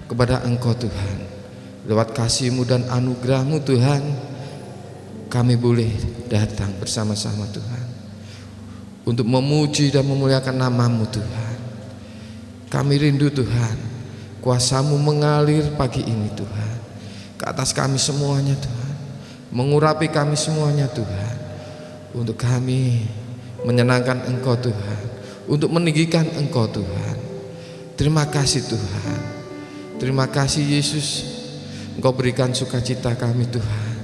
kepada Engkau Tuhan. Lewat kasih-Mu dan anugerah-Mu Tuhan, kami boleh datang bersama-sama Tuhan untuk memuji dan memuliakan nama-Mu Tuhan. Kami rindu Tuhan, kuasa-Mu mengalir pagi ini Tuhan, ke atas kami semuanya Tuhan, mengurapi kami semuanya Tuhan, untuk kami menyenangkan Engkau Tuhan, untuk meninggikan Engkau Tuhan. Terima kasih Tuhan, terima kasih Yesus, Engkau berikan sukacita kami Tuhan,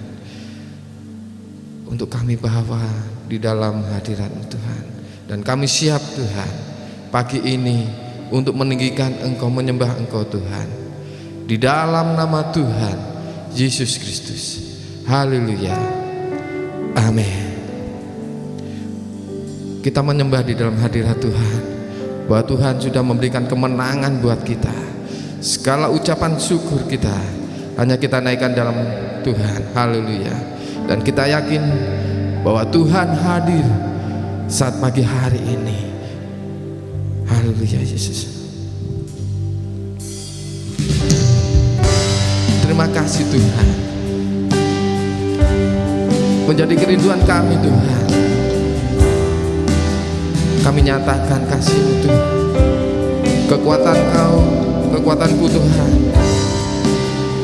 untuk kami bawa di dalam hadirat-Mu Tuhan. Dan kami siap Tuhan pagi ini untuk meninggikan Engkau, menyembah Engkau Tuhan, di dalam nama Tuhan Yesus Kristus. Haleluya, amin. Kita menyembah di dalam hadirat Tuhan, bahwa Tuhan sudah memberikan kemenangan buat kita. Segala ucapan syukur kita hanya kita naikkan dalam Tuhan. Haleluya. Dan kita yakin bahwa Tuhan hadir saat pagi hari ini. Haleluya Yesus. Terima kasih Tuhan, menjadi kerinduan kami Tuhan. Kami nyatakan kasih-Mu Tuhan, kekuatan Kau, kekuatan-Ku Tuhan,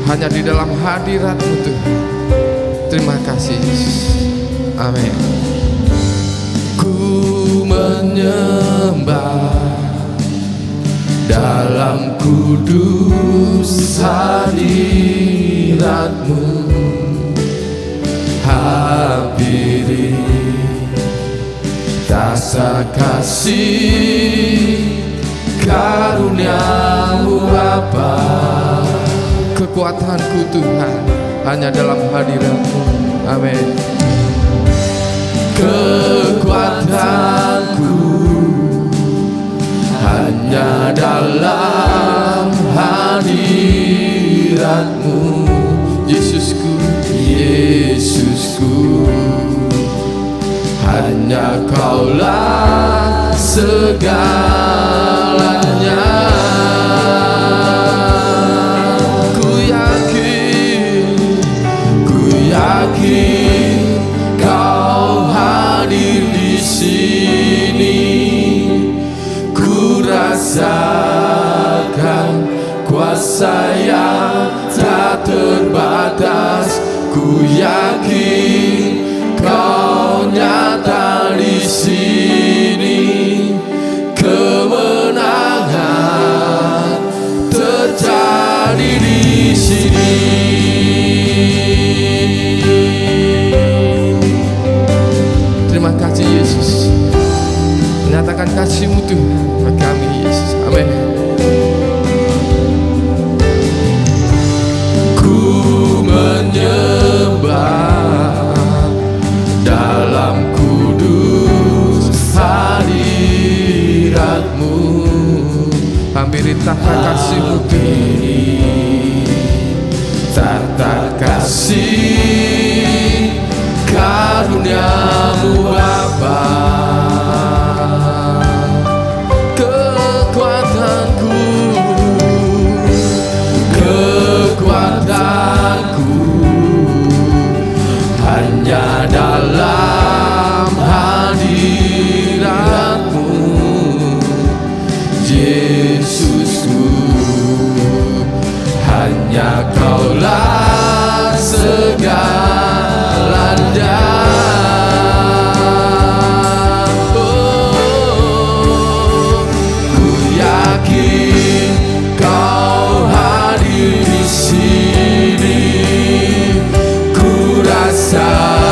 hanya di dalam hadirat-Mu Tuhan. Terima kasih Yesus. Amin. Ku menyembah dalam kudus hadirat-Mu, hampiri rasa kasih karunia-Mu Bapa. Kekuatanku Tuhan hanya dalam hadirat-Mu. Amin. Kekuatanku hanya dalam hadirat-Mu. Yesusku, Yesusku, hanya Kaulah segalanya. Ku yakin Kau hadir di sini. Ku rasakan kuasa yang tak terbatas. Ku yakin Kau nyata di sini. Kemenangan terjadi di sini. Terima kasih Yesus, menyatakan kasih-Mu Tuhan bagi kami Yesus. Amin. Ku menyembah dalam kudus hadirat-Mu, hampiri tahta kasih-Mu tahta kasih karunia-Mu Bapa. Kekuatanku hanya dalam hadirat-Mu. Yesusku, hanya Kaulah segalanya. Ku yakin Kau hadir di sini. Ku rasakan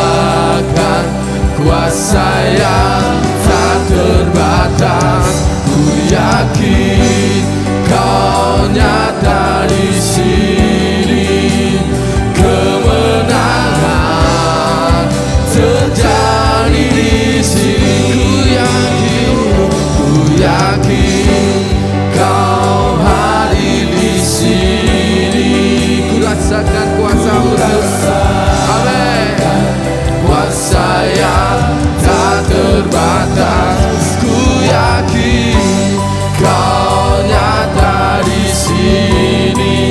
kuasa yang tak terbatas. Ku yakin Kau nyata di sini. Kemenangan terjadi di sini. Ku yakin Kau hadir di sini. Ku rasakan kuasa-Mu. Amin. Kuasa yang tak terbatas. Ku yakin Kau nyata di sini.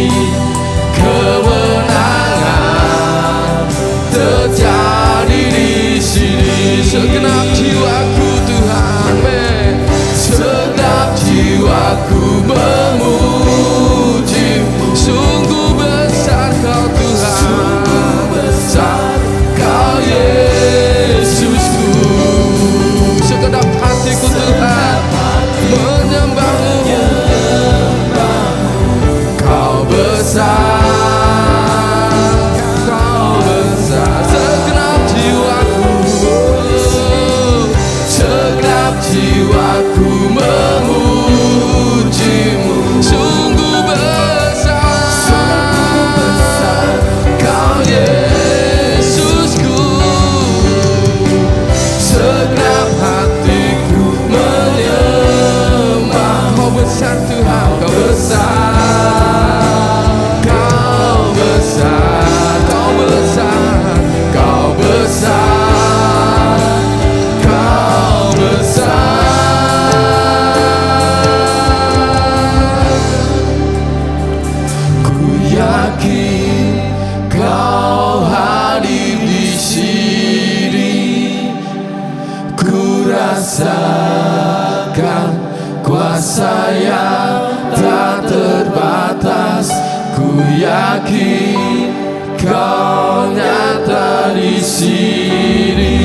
yakin Kau nyata di sini,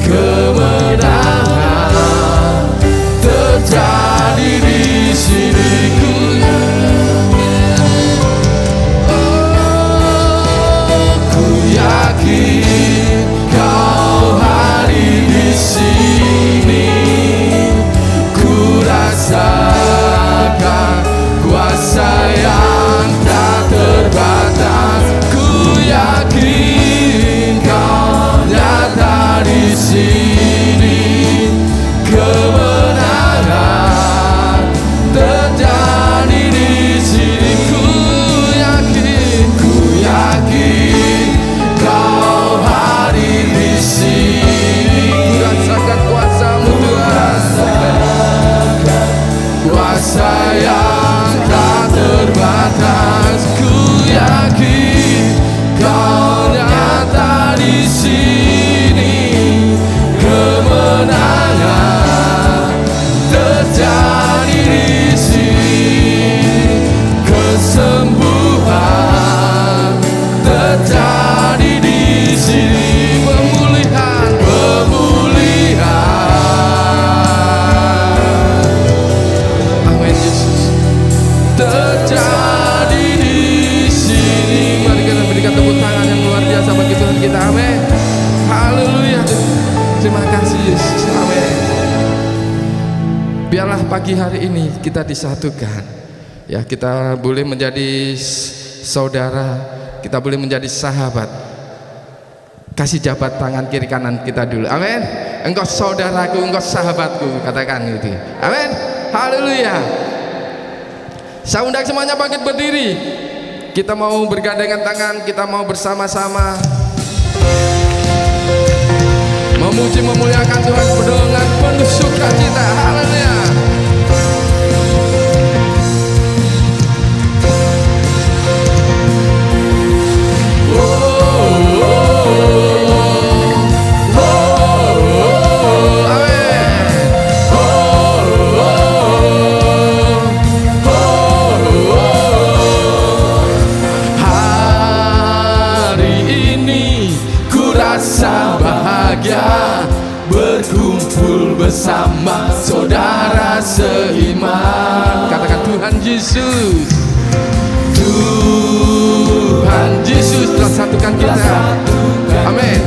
kemenangan terjadi di sini. Ku yakin Kau hadir di sini, ku rasakan kuasa yang tak terbatas. Ku yakin Kau nyata di sini, kemenangan terjadi di sini. Ku yakin Kau hadir di sini. Ku rasakan kuasa-Mu Tuhan, kuasa yang tak terbatas. Ku yakin Kau nyata di sini, kemenangan terjadi di sini, kesembuhan terjadi di sini, pemulihan. Amin Yesus, terjadi di sini. Mari kita berikan tepuk tangan yang luar biasa bagi Tuhan kita. Amin. Haleluya. Terima kasih Yesus. Amin. Biarlah pagi hari ini kita disatukan. Ya, kita boleh menjadi saudara, kita boleh menjadi sahabat. Kasih jabat tangan kiri kanan kita dulu. Amin. Engkau saudaraku, engkau sahabatku, katakan gitu. Amin. Haleluya. Saya undang semuanya bangkit berdiri. Kita mau bergandengan tangan, kita mau bersama-sama memuji memuliakan Tuhan dengan penuh sukacita. Haleluya. Rasa bahagia berkumpul bersama saudara seiman. Katakan Tuhan Yesus. Tuhan Yesus telah satukan kita. Amin.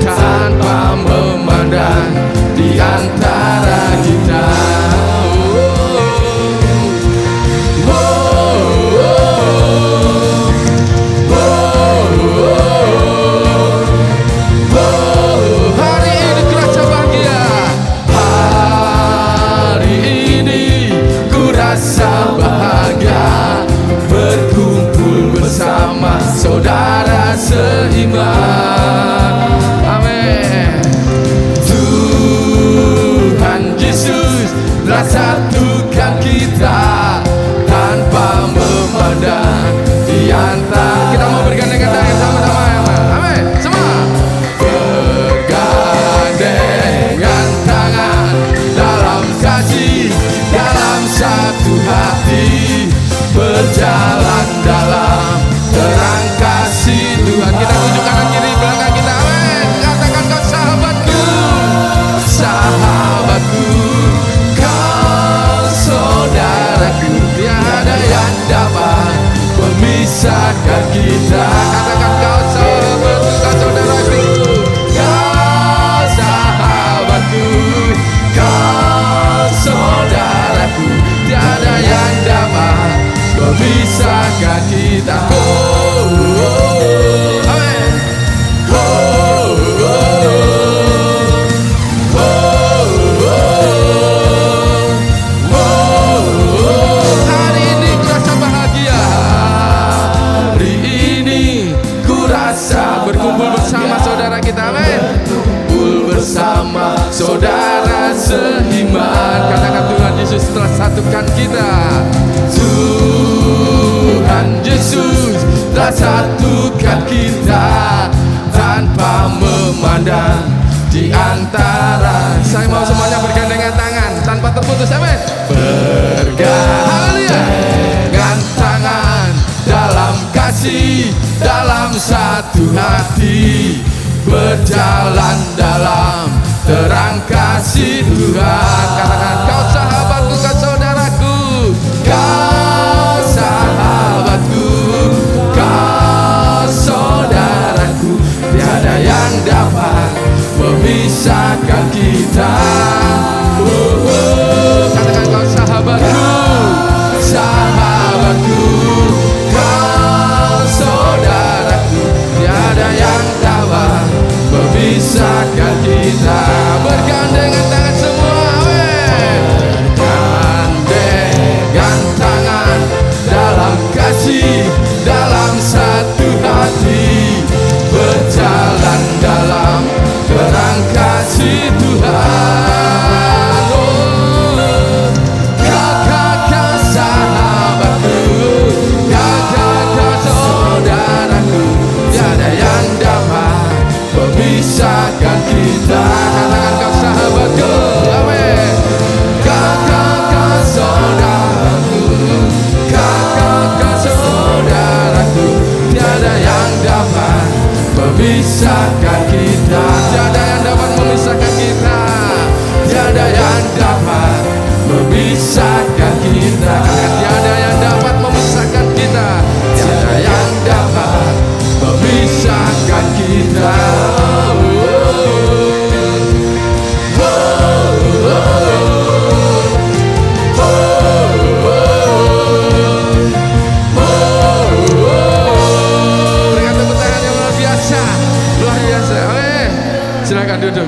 Tanpa memandang di antara kita. Saudara seiman. Amin. Tuhan Yesus telah satukan kita tanpa memandang di antara. Kita mau bergandengan tangan sama-sama. Amin. Semua bergandengan tangan dalam kasih, dalam satu hati, berjalan dalam terang kasih Tuhan. Kita tunjuk kanan kiri belakang kita. Amin. Katakan kau sahabatku, sahabatku, kau saudaraku. Tiada yang dapat memisahkan kita. Katakan kau sahabatku, kau saudaraku, kau sahabatku, kau saudaraku. Tiada yang dapat memisahkan kita. Amin. Hari ini ku rasa bahagia. Hari ini ku rasa berkumpul bersama saudara kita. Amin. Berkumpul bersama saudara seiman. Katakan Tuhan Yesus telah satukan kita. Tuhan Yesus telah satukan kita tanpa memandang di antara. Saya mau semuanya bergandengan tangan tanpa terputus. Amin. Bergandengan tangan kasih dalam satu hati, berjalan dalam terang kasih Tuhan. Katakan, kau sahabatku, kau saudaraku, kau sahabatku, kau saudaraku, tiada yang dapat memisahkan kita. Katakan, kau sahabatku, sahabatku, kau saudaraku, tiada yang dapat memisahkan kita. Bergandengan tangan semua, bergandengan tangan dalam kasih, dalam satu hati, berjalan dalam terang kasih Tuhan. Oh, kakak sahabatku, kakak saudaraku, tiada yang dapat memisahkan kita. Katakan, kau sahabatku, amin. Kakak saudaraku, kakak saudaraku, tiada yang dapat memisahkan kita. Tiada yang dapat memisahkan kita. Tiada yang dapat memisahkan kita. Tiada yang dapat memisahkan kita. Tiada yang dapat memisahkan kita. Silakan duduk.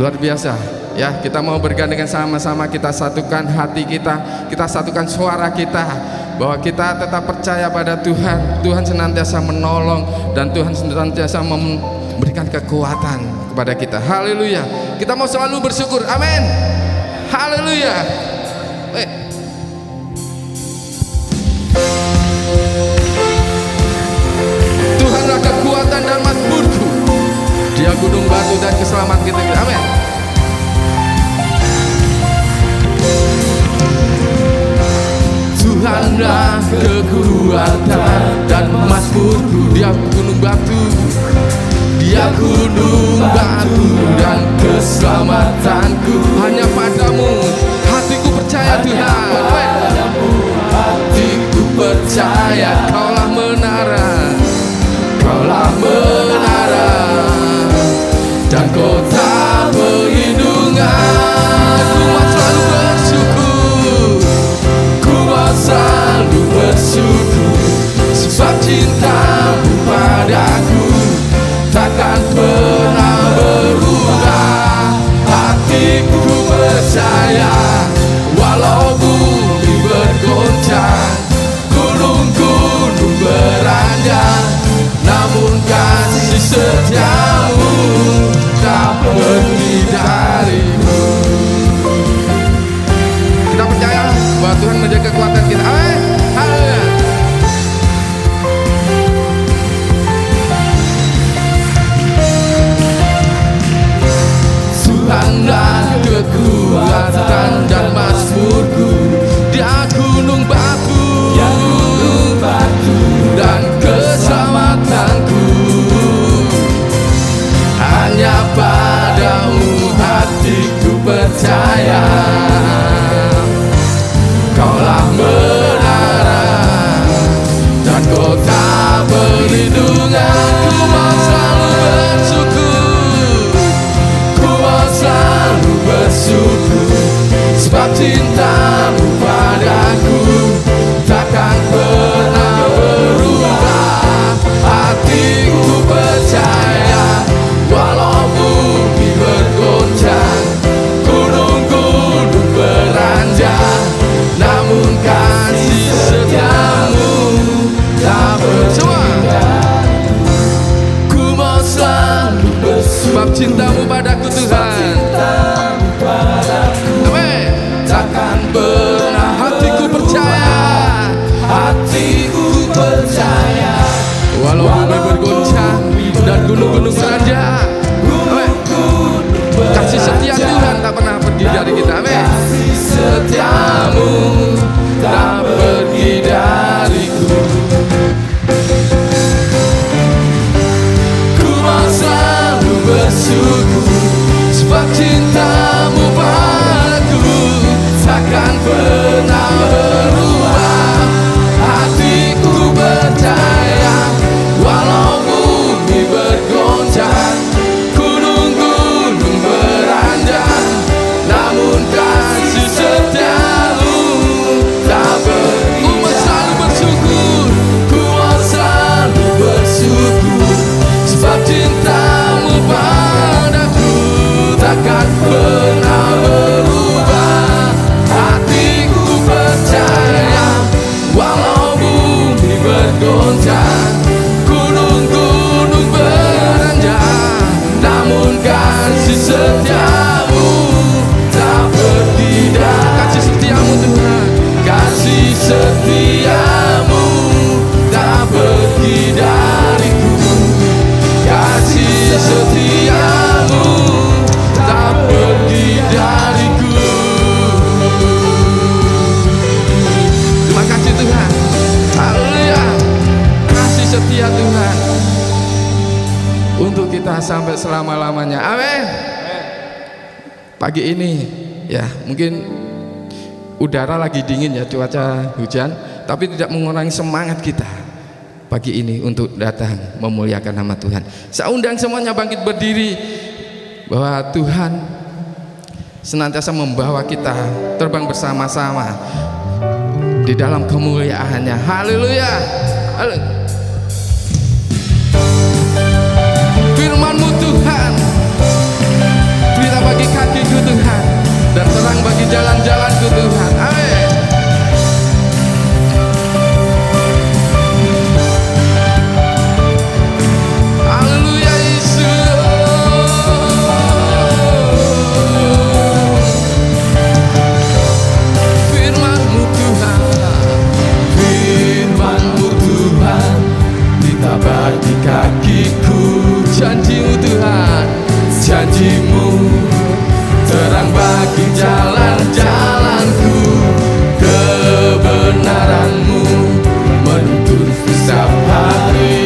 Luar biasa ya, kita mau bergandengan sama-sama, kita satukan hati kita, kita satukan suara kita, bahwa kita tetap percaya pada Tuhan. Tuhan senantiasa menolong dan Tuhan senantiasa memberikan kekuatan kepada kita. Haleluya. Kita mau selalu bersyukur. Amin. Haleluya. Tuhanlah kekuatan dan mazmurku, Dia gunung batu dan keselamatan kita. Amin. Tuhanlah kekuatan dan mazmurku, Dia gunung batu, Dia gunung batu dan keselamatanku. Hanya padamu hatiku percaya Tuhan. Hatiku percaya, Kaulah menara, Kaulah menara dan kota perlindungan. Ku mau selalu bersyukur, ku mau selalu bersyukur, sebab cintamu padaku takkan pernah berubah. Hatiku percaya, walau bumi bergoncang, gunung-gunung beranjak, namun kasih setiamu tak pergi darimu. Kita percaya bahwa Tuhan menjaga kekuatan kita. Amin. Haleluya. Tuhanlah kekuatan dan mazmurku, Dia gunung batu, dan keselamatanku. Hanya padamu hatiku percaya, Kaulah menara dan kota perlindungan. Ku mau selalu bersyukur, ku mau selalu bersyukur, sebab cintamu padaku takkan pernah berubah. Hatiku percaya, walau bumi bergoncang, gunung-gunung beranjak, namun kasih setiamu tak berubah. Ku mau selalu bersyukur, sebab cintamu padaku Tuhan. Amin. Takkan pernah, hatiku percaya, hatiku percaya, walau bumi bergoncang dan gunung-gunung beranjak, kasih setia Tuhan tak pernah pergi dari kita. Amin. Kasih setiamu tak pergi dariku. kita sampai selama-lamanya. Amin. Pagi ini ya mungkin udara lagi dingin ya, cuaca hujan, tapi tidak mengurangi semangat kita pagi ini untuk datang memuliakan nama Tuhan. Saya undang semuanya bangkit berdiri, bahwa Tuhan senantiasa membawa kita terbang bersama-sama di dalam kemuliaannya. Haleluya. Firman-Mu Tuhan, berita bagi kakiku Tuhan, dan terang bagi jalan-jalanku Tuhan. Amin. Haleluya Yesus. Firman-Mu Tuhan, Firman-Mu Tuhan, berita bagi kakiku. Janji-Mu Tuhan, janji-Mu terang bagi jalan-jalanku. Kebenaran-Mu menuntun setiap hari.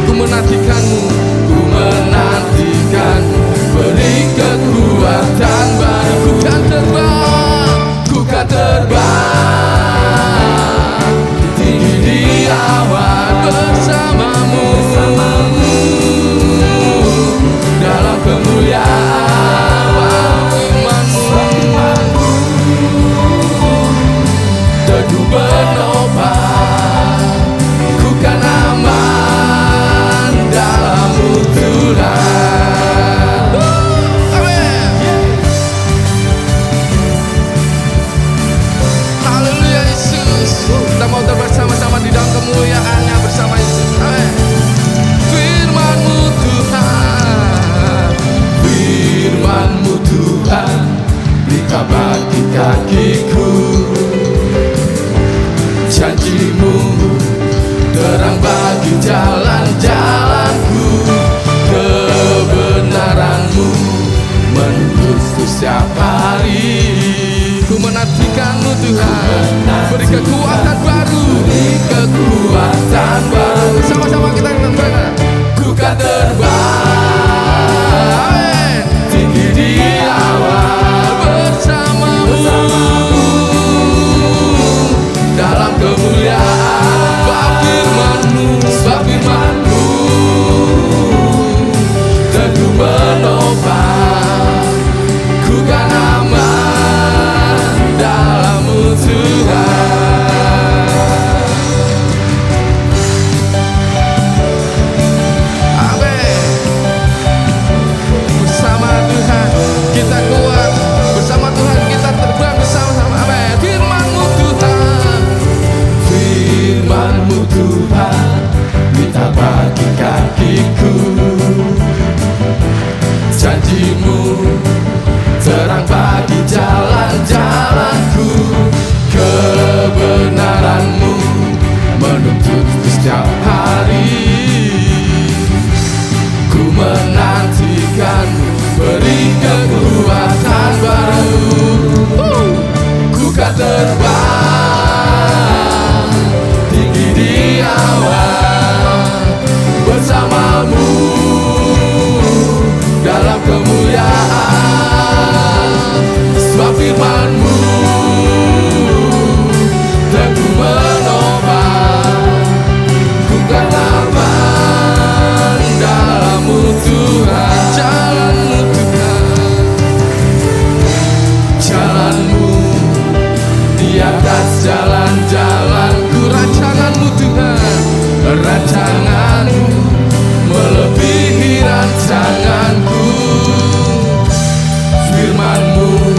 Ku menantikan-Mu, ku menantikan-Mu, beri kekuatan baru. Ku kan terbang, ku kan terbang tinggi di awan bersama-Mu, dalam kemuliaan. Firman-Mu teguh menopang, ku kan aman dalam-Mu Tuhan. Amin. Haleluya Yesus. Kita mau bersama-sama di dalam kemuliaan-Nya bersama Yesus. Amin. Firman-Mu Tuhan, Firman-Mu Tuhan, berita bagi kakiku. Janji-Mu terang bagi jalan-jalanku. Kebenaran-Mu menuntun setiap hari. Ku menantikan-Mu Tuhan, beri kekuatan baru, beri kekuatan baru. Sama-sama kita berbangga. Ku kan terbang tinggi di awan bersama-Mu, dalam kemuliaan. Sebab Firman-Mu, sebab Firman-Mu teguh menopang, ku kan aman dalam-Mu Tuhan. Amin. Bersama Tuhan kita kuat, bersama Tuhan kita terbang bersama-sama. Amin. Firman-Mu Tuhan, Firman-Mu Tuhan, berita bagi kakiku. Janji-Mu terang bagi jalan-jalanku. Kebenaran-Mu menuntun setiap hari. Ku menantikan-Mu, beri kekuatan baru. Ku kan terbang tinggi di awan bersama-Mu, dalam kemuliaan. Sebab Firman-Mu teguh menopang, ku kan aman dalam-Mu Tuhan. Jalan-Mu Tuhan, jalan-Mu di atas jalan-jalanku. Rancangan-Mu Tuhan, rancangan-Mu melebihi rancanganku. Firman-Mu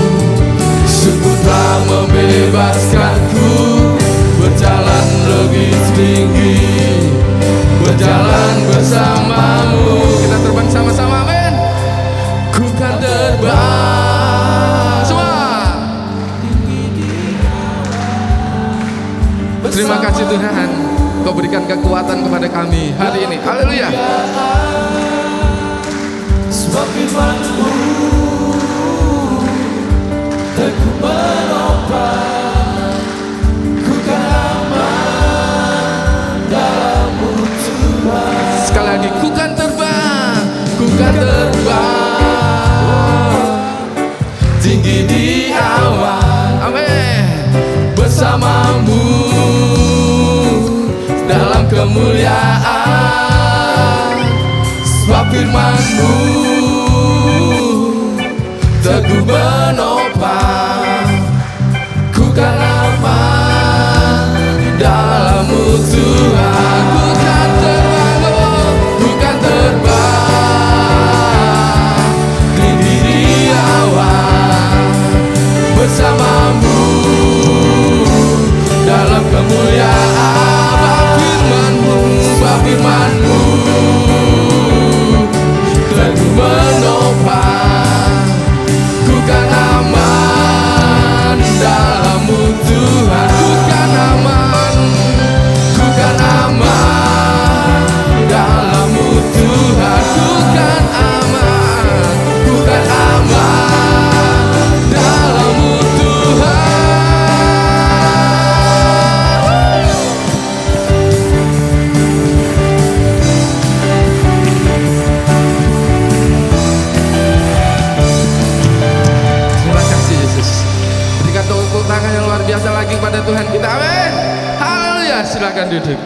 sungguh telah membebaskanku, berjalan lebih tinggi, berjalan bersama-Mu. Kita terbang sama-sama, amin. Ku kan terbang semua. Terima kasih Tuhan, Kau berikan kekuatan kepada kami hari ini. Haleluya. Sebab Firman-Mu teguh menopang, ku kan aman dalam-Mu Tuhan. Sekali lagi, ku kan terbang, ku kan terbang tinggi di awan, amin, bersamamu dalam kemuliaan. Sebab firman-Mu teguh menopang, ku kan aman di dalam-Mu Tuhan. Ku kan terbang, ku kan terbang tinggi di awan, bersama-Mu dalam kemuliaan. Sebab firman-Mu teguh menopang, ku kan aman dalam-Mu Tuhan. Ku kan aman, ku kan aman dalam-Mu Tuhan. Ku kan aman, ku kan aman dalam-Mu Tuhan. Tepuk tangan yang luar biasa lagi kepada Tuhan kita, amin, haleluya. Silakan duduk.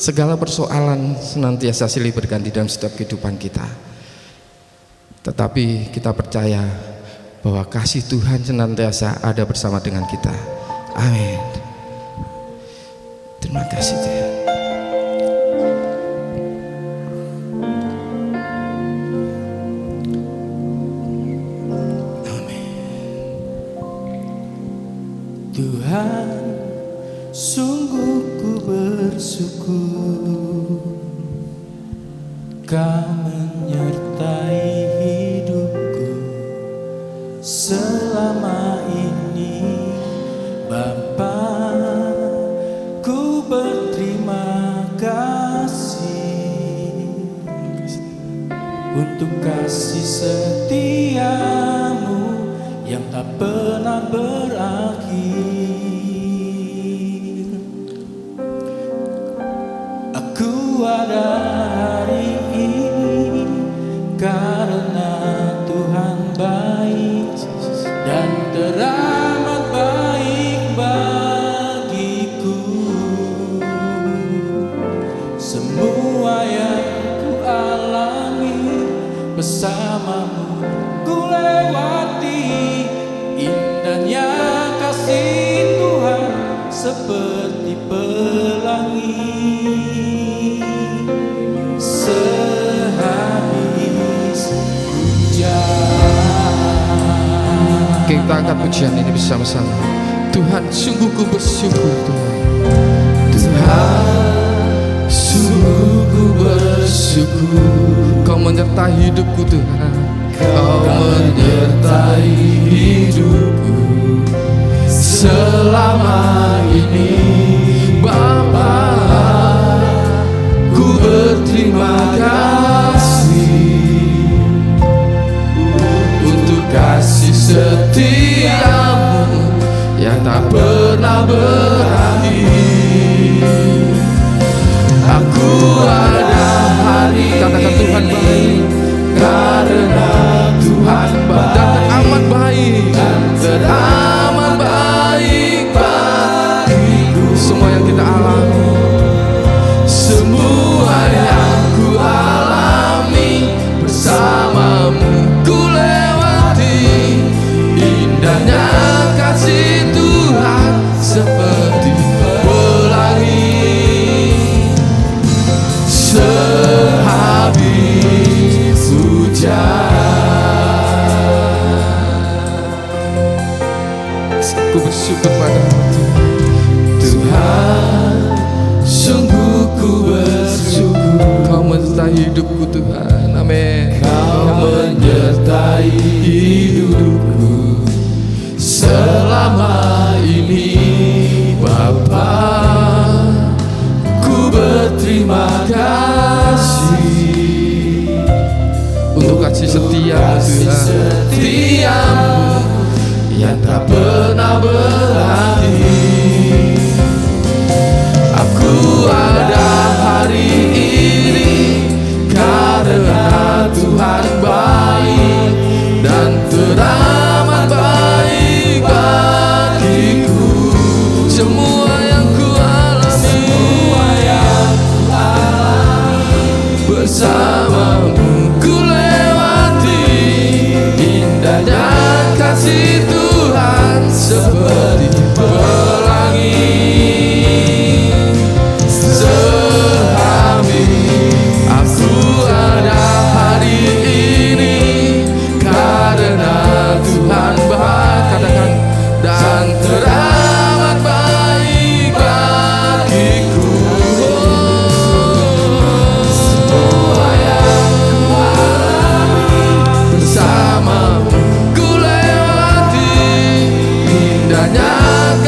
Segala persoalan senantiasa silih berganti dalam setiap kehidupan kita, tetapi kita percaya bahwa kasih Tuhan senantiasa ada bersama dengan kita, amin. Terima kasih Tuhan. Tuhan, sungguh ku bersyukur Kau menyertai hidupku selama ini. Bapa, ku berterima kasih untuk kasih setiamu yang tak pernah berakhir. Aku ada hari ini karena Tuhan baik dan teramat baik bagiku. Semua yang ku alami bersamamu ku lewati. Indahnya kasih Tuhan seperti pelangi. Sehabis hujan. Kita angkat pujian ini bersama-sama. Tuhan, sungguh ku bersyukur Tuhan. Tuhan, sungguh ku bersyukur Kau menyertai hidupku Tuhan. Kau menyertai hidupku selama ini. Bapa, ku berterima kasih untuk kasih setiamu yang tak pernah berakhir. Aku ada hari, katakan Tuhan baik, karena Tuhan baik dan teramat baik, dan teramat baik bagiku. Semua yang kita alami, semua yang ku alami bersamamu ku lewati. Indahnya kasih Tuhan seperti pelangi. Sehabis hujan, ku bersyukur padamu Tuhan. Sungguh ku bersyukur Kau menyertai hidupku Tuhan, amin. Kau menyertai hidupku selama ini. Bapa, ku berterima kasih untuk kasih setiamu yang tak pernah berakhir. Aku ada hari ini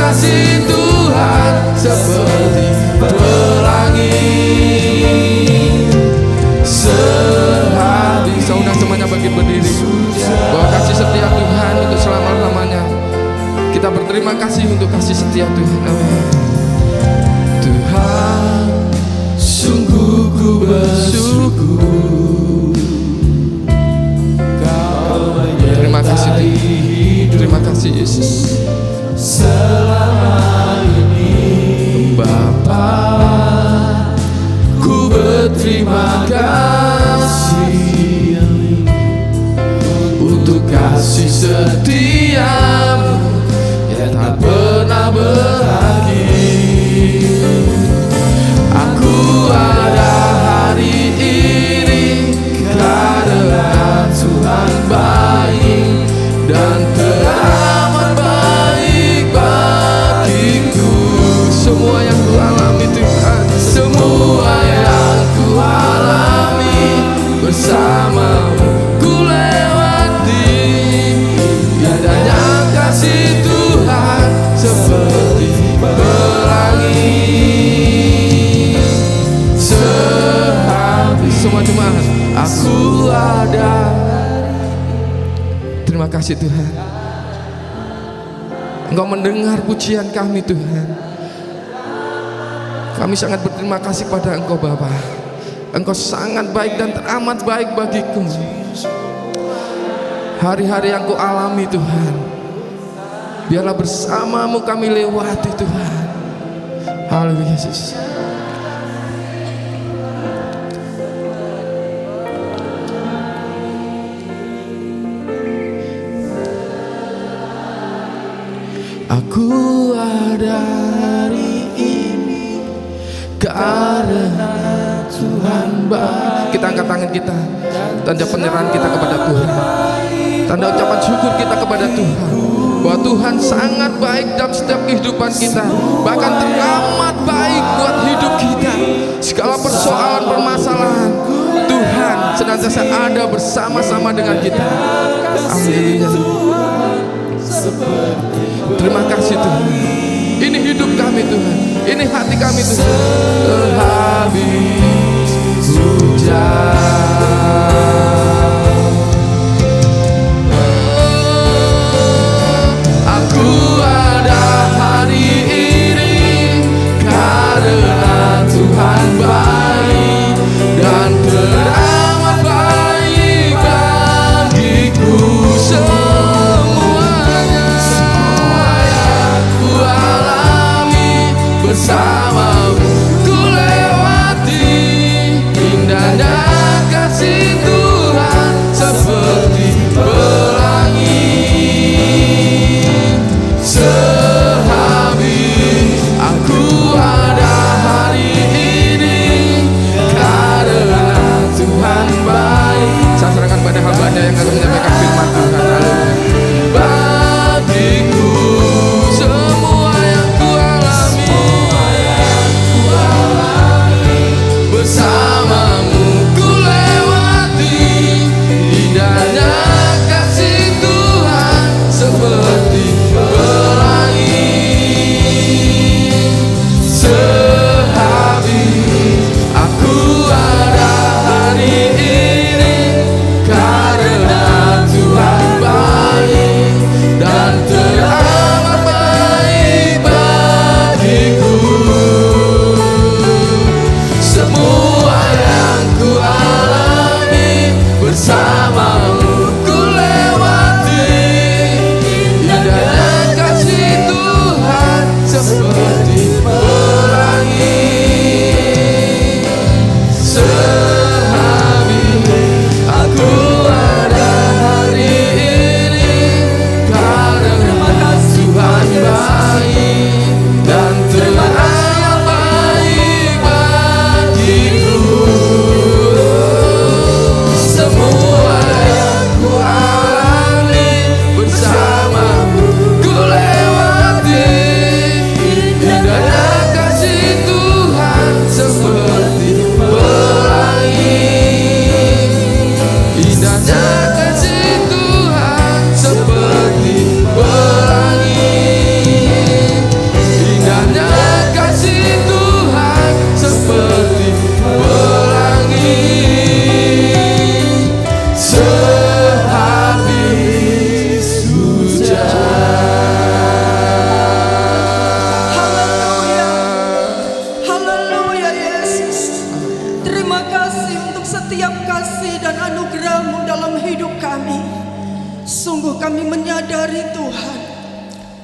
kasih Tuhan seperti pelangi. Sehabis saudara semuanya bangkit berdiri, bahwa kasih setia Tuhan untuk selama-lamanya. Kita berterima kasih untuk kasih setia Tuhan. Amin. Tuhan, sungguh ku bersyukur. Terima kasih Tuhan. Terima kasih Yesus. Selama ini Bapa, ku berterima kasih untuk kasih setiamu yang tak pernah berakhir. Aku ada hari ini karena Tuhan baik dan teramat baik bagiku. Semua yang ku alami Tuhan, semua yang ku alami bersamamu ku lewati. Indahnya kasih Tuhan seperti pelangi. Sehabis semua jemaat, aku ada. Terima kasih Tuhan, Engkau mendengar pujian kami Tuhan. Kami sangat berterima kasih pada Engkau Bapa. Engkau sangat baik dan teramat baik bagiku. Hari-hari yang ku alami Tuhan, biarlah bersamamu kami lewati Tuhan. Haleluya Yesus. Aku ada hari ini karena Tuhan baik. Kita angkat tangan kita, tanda penyerahan kita kepada Tuhan, tanda ucapan syukur kita kepada Tuhan, bahwa Tuhan sangat baik dalam setiap kehidupan kita, bahkan teramat baik buat hidup kita. Segala persoalan permasalahan, Tuhan senantiasa ada bersama-sama dengan kita. Amin. Terima kasih Tuhan. Ini hidup kami Tuhan, ini hati kami Tuhan. Sehabis hujan, aku ada hari ini karena Tuhan baik dan teramat baik bagiku. Bersamamu ku lewati indahnya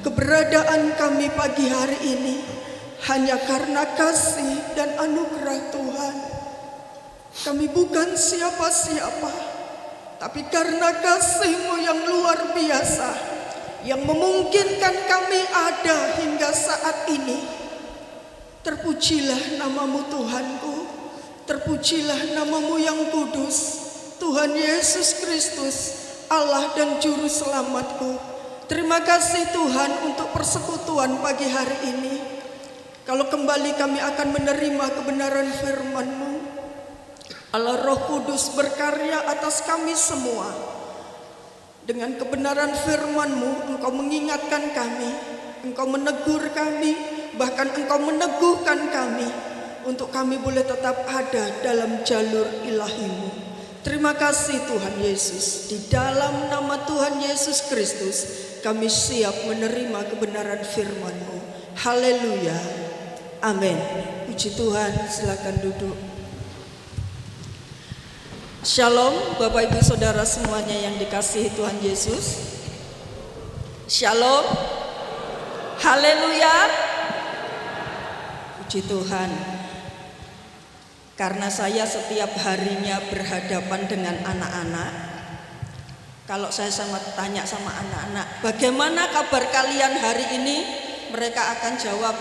keberadaan kami pagi hari ini hanya karena kasih dan anugerah Tuhan. Kami bukan siapa-siapa, tapi karena kasih-Mu yang luar biasa, yang memungkinkan kami ada hingga saat ini. Terpujilah nama-Mu Tuhanku, terpujilah nama-Mu yang kudus, Tuhan Yesus Kristus, Allah dan Juru Selamatku. Terima kasih Tuhan untuk persekutuan pagi hari ini. Kalau kembali kami akan menerima kebenaran firman-Mu, Allah Roh Kudus berkarya atas kami semua. Dengan kebenaran firman-Mu, Engkau mengingatkan kami, Engkau menegur kami, bahkan Engkau meneguhkan kami untuk kami boleh tetap ada dalam jalur ilahi-Mu. Terima kasih Tuhan Yesus. Di dalam nama Tuhan Yesus Kristus kami siap menerima kebenaran firman-Mu. Haleluya. Amin. Puji Tuhan, silakan duduk. Shalom Bapak Ibu Saudara semuanya yang dikasihi Tuhan Yesus. Shalom. Haleluya. Puji Tuhan. Karena saya setiap harinya berhadapan dengan anak-anak, kalau saya tanya sama anak-anak, bagaimana kabar kalian hari ini? Mereka akan jawab,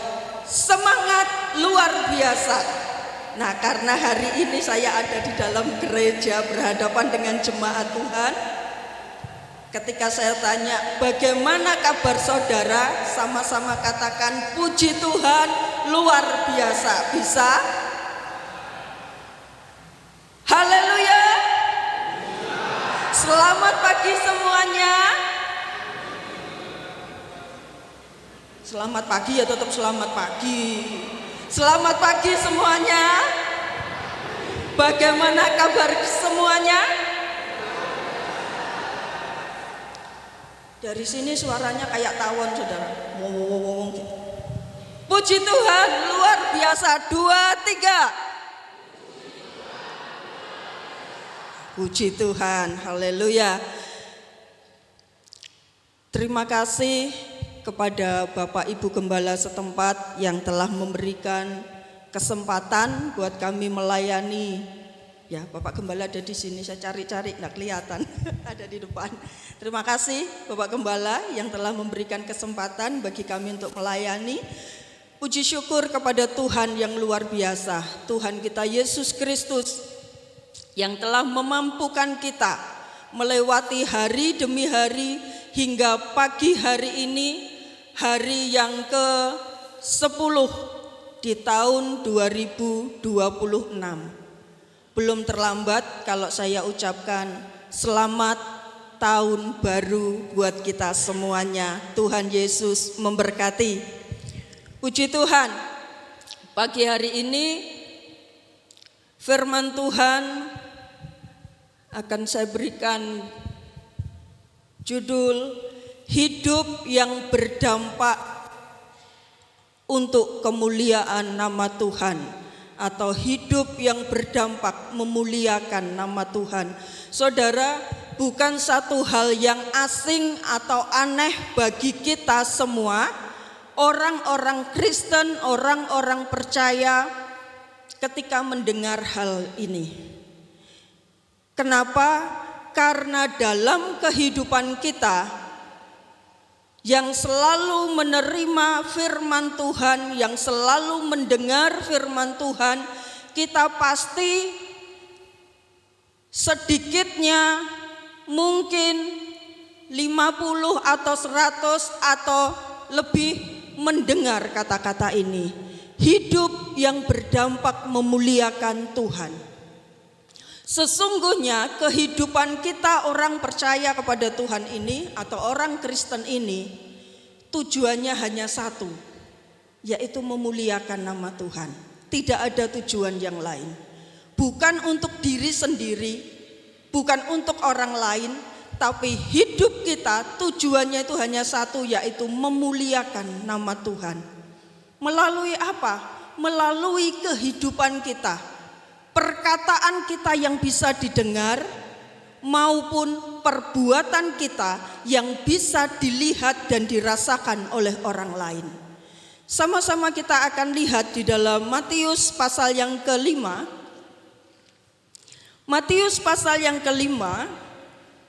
semangat luar biasa. Nah, karena hari ini saya ada di dalam gereja berhadapan dengan jemaat Tuhan, ketika saya tanya, bagaimana kabar saudara? Sama-sama katakan, puji Tuhan luar biasa. Bisa? Haleluya. Selamat pagi semuanya. Selamat pagi ya, tetap selamat pagi. Selamat pagi semuanya. Bagaimana kabar semuanya? Dari sini suaranya kayak tawon saudara. Puji Tuhan luar biasa. 2, 3. Puji Tuhan, haleluya. Terima kasih kepada Bapak Ibu Gembala setempat yang telah memberikan kesempatan buat kami melayani. Ya, Bapak Gembala ada di sini, saya cari-cari nggak kelihatan, ada di depan. Terima kasih Bapak Gembala yang telah memberikan kesempatan bagi kami untuk melayani. Puji syukur kepada Tuhan yang luar biasa, Tuhan kita Yesus Kristus, yang telah memampukan kita melewati hari demi hari hingga pagi hari ini, hari yang ke-10 di tahun 2026. Belum terlambat kalau saya ucapkan selamat tahun baru buat kita semuanya. Tuhan Yesus memberkati. Puji Tuhan, pagi hari ini firman Tuhan akan saya berikan judul hidup yang berdampak untuk kemuliaan nama Tuhan, atau hidup yang berdampak memuliakan nama Tuhan. Saudara, bukan satu hal yang asing atau aneh bagi kita semua, orang-orang Kristen, orang-orang percaya ketika mendengar hal ini. Kenapa? Karena dalam kehidupan kita yang selalu menerima firman Tuhan, yang selalu mendengar firman Tuhan, kita pasti sedikitnya mungkin 50 atau 100 atau lebih mendengar kata-kata ini. Hidup yang berdampak memuliakan Tuhan. Sesungguhnya kehidupan kita orang percaya kepada Tuhan ini atau orang Kristen ini tujuannya hanya satu, yaitu memuliakan nama Tuhan. Tidak ada tujuan yang lain. Bukan untuk diri sendiri, bukan untuk orang lain, tapi hidup kita tujuannya itu hanya satu, yaitu memuliakan nama Tuhan. Melalui apa? Melalui kehidupan kita. Perkataan kita yang bisa didengar maupun perbuatan kita yang bisa dilihat dan dirasakan oleh orang lain. Sama-sama kita akan lihat di dalam Matius pasal yang kelima. Matius pasal yang kelima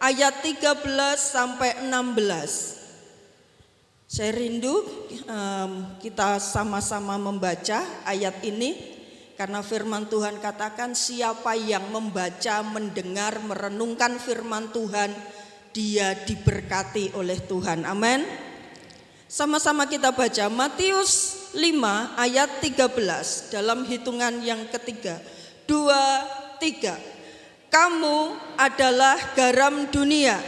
ayat 13 sampai 16. Saya rindu kita sama-sama membaca ayat ini. Karena firman Tuhan katakan siapa yang membaca, mendengar, merenungkan firman Tuhan, dia diberkati oleh Tuhan. Amin. Sama-sama kita baca Matius 5 ayat 13 dalam hitungan yang ketiga. 2, 3. Kamu adalah garam dunia.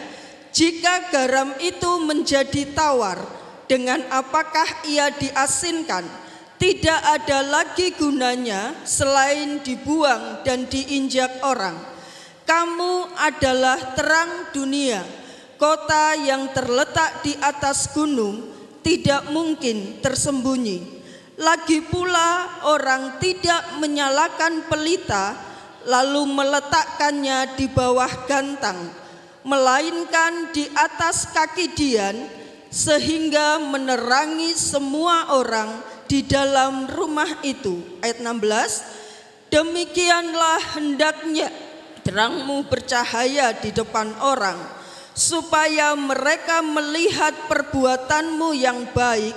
Jika garam itu menjadi tawar, dengan apakah ia diasinkan? Tidak ada lagi gunanya selain dibuang dan diinjak orang. Kamu adalah terang dunia. Kota yang terletak di atas gunung tidak mungkin tersembunyi. Lagi pula orang tidak menyalakan pelita lalu meletakkannya di bawah gantang, melainkan di atas kaki dian sehingga menerangi semua orang di dalam rumah itu. Ayat 16, demikianlah hendaknya terangmu bercahaya di depan orang, supaya mereka melihat perbuatanmu yang baik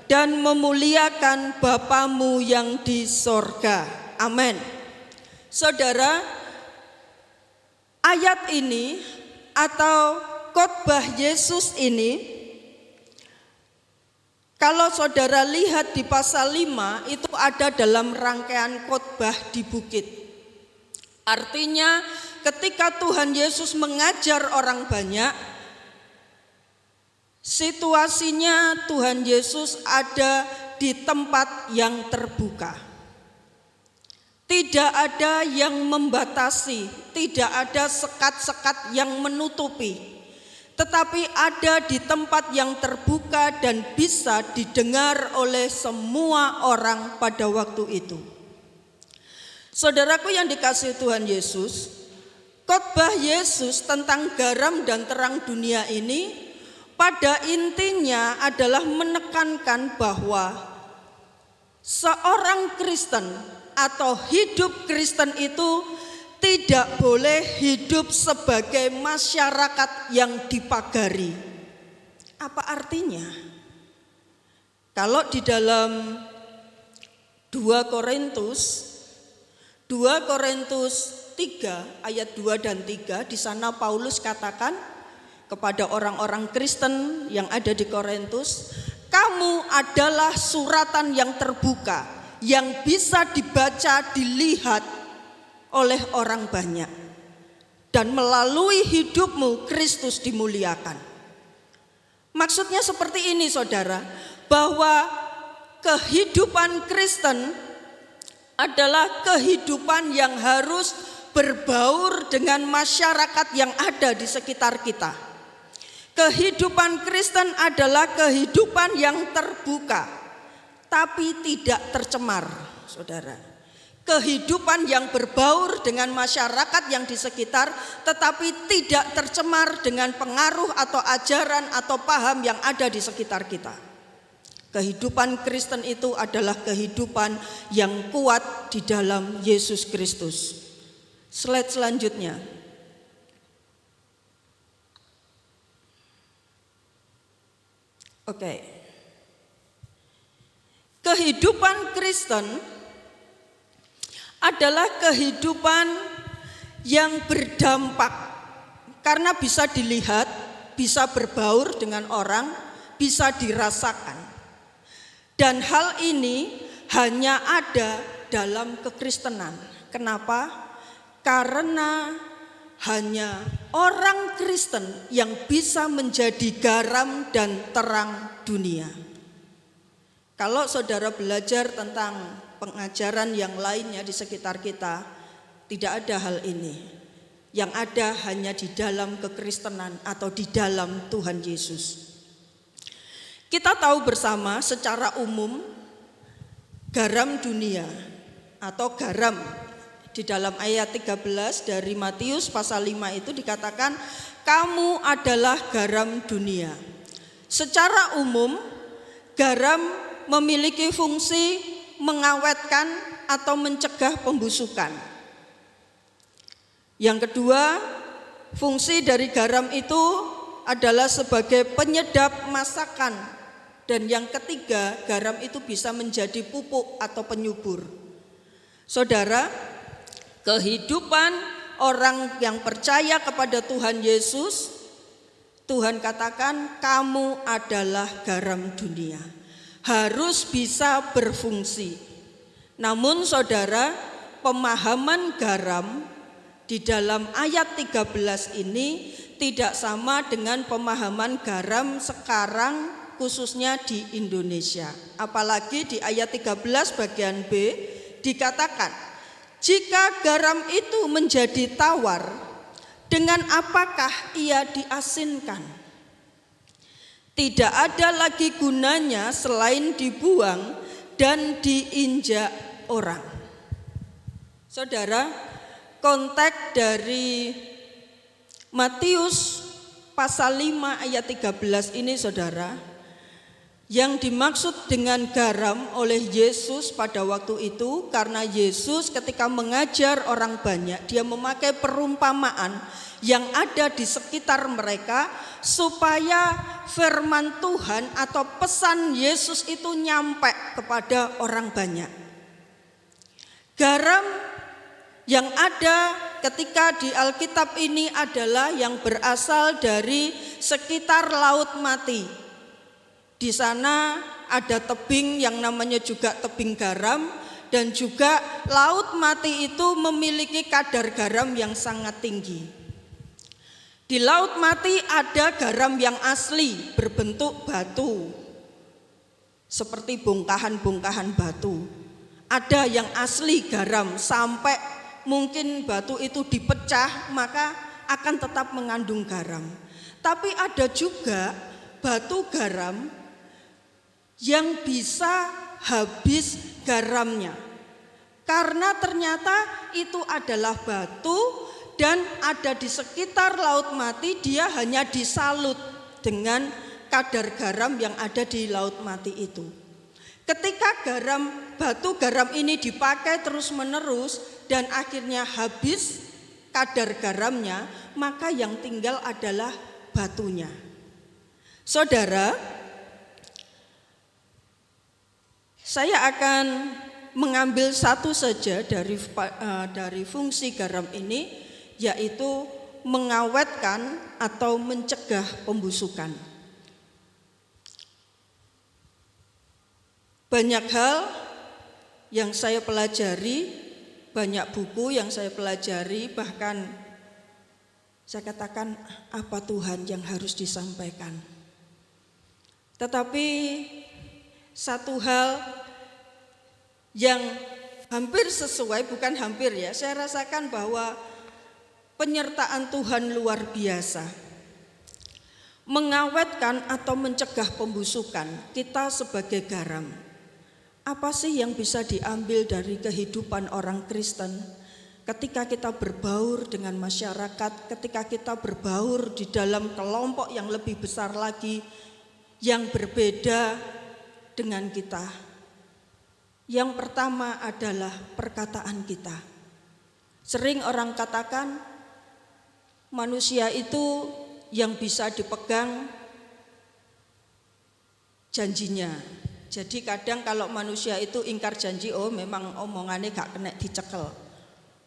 dan memuliakan Bapamu yang di sorga. Amin. Saudara, ayat ini atau khotbah Yesus ini, kalau saudara lihat di pasal 5 itu ada dalam rangkaian khotbah di bukit. Artinya ketika Tuhan Yesus mengajar orang banyak, situasinya Tuhan Yesus ada di tempat yang terbuka. Tidak ada yang membatasi, tidak ada sekat-sekat yang menutupi. Tetapi ada di tempat yang terbuka dan bisa didengar oleh semua orang pada waktu itu. Saudaraku yang dikasihi Tuhan Yesus, khotbah Yesus tentang garam dan terang dunia ini pada intinya adalah menekankan bahwa seorang Kristen atau hidup Kristen itu tidak boleh hidup sebagai masyarakat yang dipagari. Apa artinya? Kalau di dalam 2 Korintus 3 ayat 2 dan 3, di sana Paulus katakan kepada orang-orang Kristen yang ada di Korintus, kamu adalah suratan yang terbuka, yang bisa dibaca, dilihat oleh orang banyak, dan melalui hidupmu Kristus dimuliakan. Maksudnya seperti ini saudara, bahwa kehidupan Kristen adalah kehidupan yang harus berbaur dengan masyarakat yang ada di sekitar kita. Kehidupan Kristen adalah kehidupan yang terbuka, tapi tidak tercemar, saudara. Kehidupan yang berbaur dengan masyarakat yang di sekitar, tetapi tidak tercemar dengan pengaruh atau ajaran atau paham yang ada di sekitar kita. Kehidupan Kristen itu adalah kehidupan yang kuat di dalam Yesus Kristus. Slide selanjutnya. Oke. Kehidupan Kristen adalah kehidupan yang berdampak karena bisa dilihat, bisa berbaur dengan orang, bisa dirasakan. Dan hal ini hanya ada dalam kekristenan. Kenapa? Karena hanya orang Kristen yang bisa menjadi garam dan terang dunia. Kalau saudara belajar tentang pengajaran yang lainnya di sekitar kita, tidak ada hal ini. Yang ada hanya di dalam kekristenan atau di dalam Tuhan Yesus. Kita tahu bersama secara umum garam dunia atau garam di dalam ayat 13 dari Matius pasal 5 itu dikatakan, kamu adalah garam dunia. Secara umum, garam memiliki fungsi mengawetkan atau mencegah pembusukan. Yang kedua, fungsi dari garam itu adalah sebagai penyedap masakan. Dan yang ketiga, garam itu bisa menjadi pupuk atau penyubur. Saudara, kehidupan orang yang percaya kepada Tuhan Yesus, Tuhan katakan kamu adalah garam dunia. Harus bisa berfungsi. Namun saudara, pemahaman garam di dalam ayat 13 ini tidak sama dengan pemahaman garam sekarang khususnya di Indonesia. Apalagi di ayat 13 bagian B dikatakan, jika garam itu menjadi tawar, dengan apakah ia diasinkan? Tidak ada lagi gunanya selain dibuang dan diinjak orang. Saudara, konteks dari Matius pasal 5 ayat 13 ini saudara, yang dimaksud dengan garam oleh Yesus pada waktu itu, karena Yesus ketika mengajar orang banyak, dia memakai perumpamaan yang ada di sekitar mereka supaya firman Tuhan atau pesan Yesus itu nyampe kepada orang banyak. Garam yang ada ketika di Alkitab ini adalah yang berasal dari sekitar Laut Mati. Di sana ada tebing yang namanya juga tebing garam, dan juga Laut Mati itu memiliki kadar garam yang sangat tinggi. Di Laut Mati ada garam yang asli berbentuk batu, seperti bongkahan-bongkahan batu. Ada yang asli garam sampai mungkin batu itu dipecah maka akan tetap mengandung garam. Tapi ada juga batu garam yang bisa habis garamnya, karena ternyata itu adalah batu dan ada di sekitar Laut Mati, dia hanya disalut dengan kadar garam yang ada di Laut Mati itu. Ketika batu garam ini dipakai terus menerus dan akhirnya habis kadar garamnya, maka yang tinggal adalah batunya. Saudara, saya akan mengambil satu saja dari fungsi garam ini, yaitu mengawetkan atau mencegah pembusukan. Banyak hal yang saya pelajari, banyak buku yang saya pelajari, bahkan saya katakan apa Tuhan yang harus disampaikan. Tetapi satu hal yang hampir sesuai, bukan hampir ya, saya rasakan bahwa penyertaan Tuhan luar biasa. Mengawetkan atau mencegah pembusukan, kita sebagai garam. Apa sih yang bisa diambil dari kehidupan orang Kristen ketika kita berbaur dengan masyarakat, ketika kita berbaur di dalam kelompok yang lebih besar lagi, yang berbeda dengan kita? Yang pertama adalah perkataan kita. Sering orang katakan manusia itu yang bisa dipegang janjinya. Jadi kadang kalau manusia itu ingkar janji, oh memang omongannya gak kena dicekel.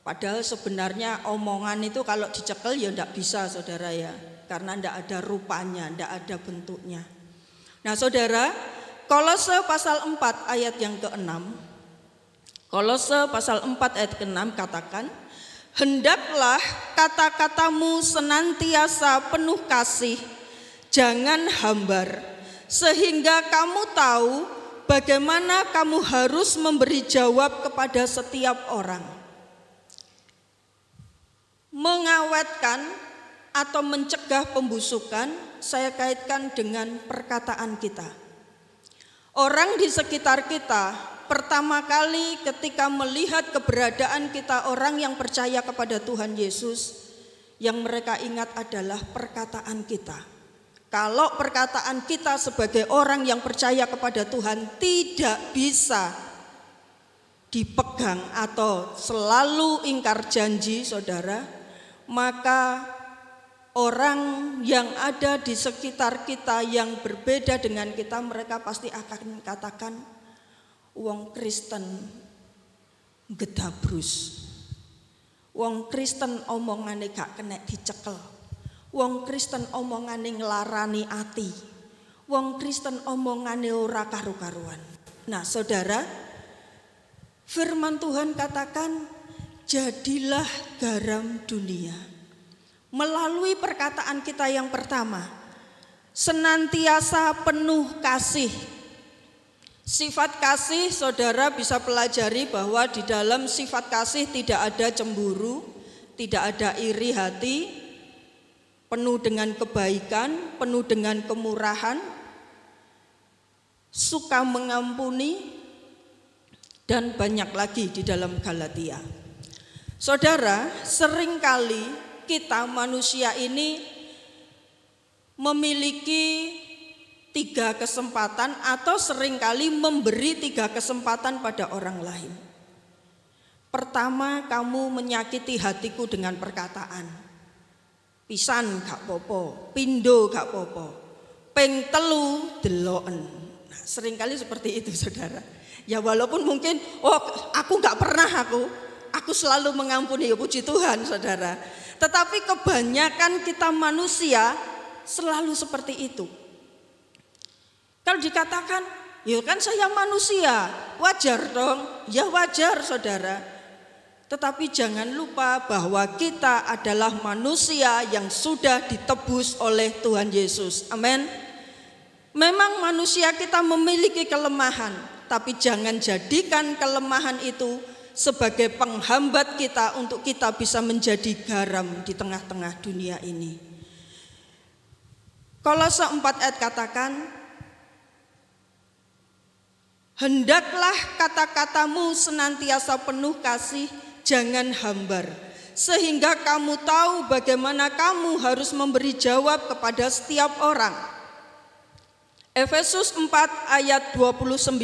Padahal sebenarnya omongan itu kalau dicekel ya enggak bisa saudara ya, karena enggak ada rupanya, enggak ada bentuknya. Nah saudara, Kolose pasal 4 ayat yang ke-6, Kolose pasal 4 ayat ke-6 katakan, hendaklah kata-katamu senantiasa penuh kasih, jangan hambar, sehingga kamu tahu bagaimana kamu harus memberi jawab kepada setiap orang. Mengawetkan atau mencegah pembusukan saya kaitkan dengan perkataan kita. Orang di sekitar kita pertama kali ketika melihat keberadaan kita orang yang percaya kepada Tuhan Yesus, yang mereka ingat adalah perkataan kita. Kalau perkataan kita sebagai orang yang percaya kepada Tuhan tidak bisa dipegang atau selalu ingkar janji, saudara, maka orang yang ada di sekitar kita yang berbeda dengan kita, mereka pasti akan katakan, wong Kristen gedabrus, wong Kristen omongane gak kena dicekel, wong Kristen omongane nglarani ati, wong Kristen omongane ora karu-karuan. Nah saudara, firman Tuhan katakan, jadilah garam dunia. Melalui perkataan kita yang pertama, senantiasa penuh kasih. Sifat kasih, saudara bisa pelajari bahwa di dalam sifat kasih tidak ada cemburu, tidak ada iri hati, penuh dengan kebaikan, penuh dengan kemurahan, suka mengampuni, dan banyak lagi di dalam Galatia. Saudara, seringkali kita manusia ini memiliki 3 kesempatan atau seringkali memberi 3 kesempatan pada orang lain. Pertama, kamu menyakiti hatiku dengan perkataan. Pisan gak popo, pindo gak popo, ping telu deloken. Nah, seringkali seperti itu saudara. Ya walaupun mungkin, aku gak pernah, aku selalu mengampuni, ya puji Tuhan saudara. Tetapi kebanyakan kita manusia selalu seperti itu. Kalau dikatakan, ya kan saya manusia, wajar dong, ya wajar saudara. Tetapi jangan lupa bahwa kita adalah manusia yang sudah ditebus oleh Tuhan Yesus. Amin. Memang manusia kita memiliki kelemahan, tapi jangan jadikan kelemahan itu sebagai penghambat kita untuk kita bisa menjadi garam di tengah-tengah dunia ini. Kolose 4 ayat katakan, hendaklah kata-katamu senantiasa penuh kasih, jangan hambar, sehingga kamu tahu bagaimana kamu harus memberi jawab kepada setiap orang. Efesus 4 ayat 29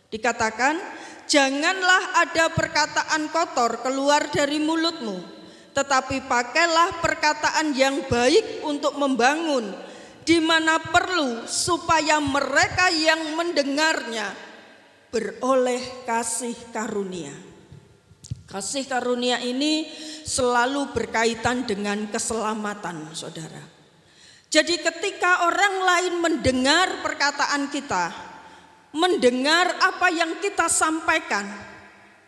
dikatakan, janganlah ada perkataan kotor keluar dari mulutmu, tetapi pakailah perkataan yang baik untuk membangun, di mana perlu, supaya mereka yang mendengarnya beroleh kasih karunia. Kasih karunia ini selalu berkaitan dengan keselamatan, saudara. Jadi ketika orang lain mendengar perkataan kita, mendengar apa yang kita sampaikan,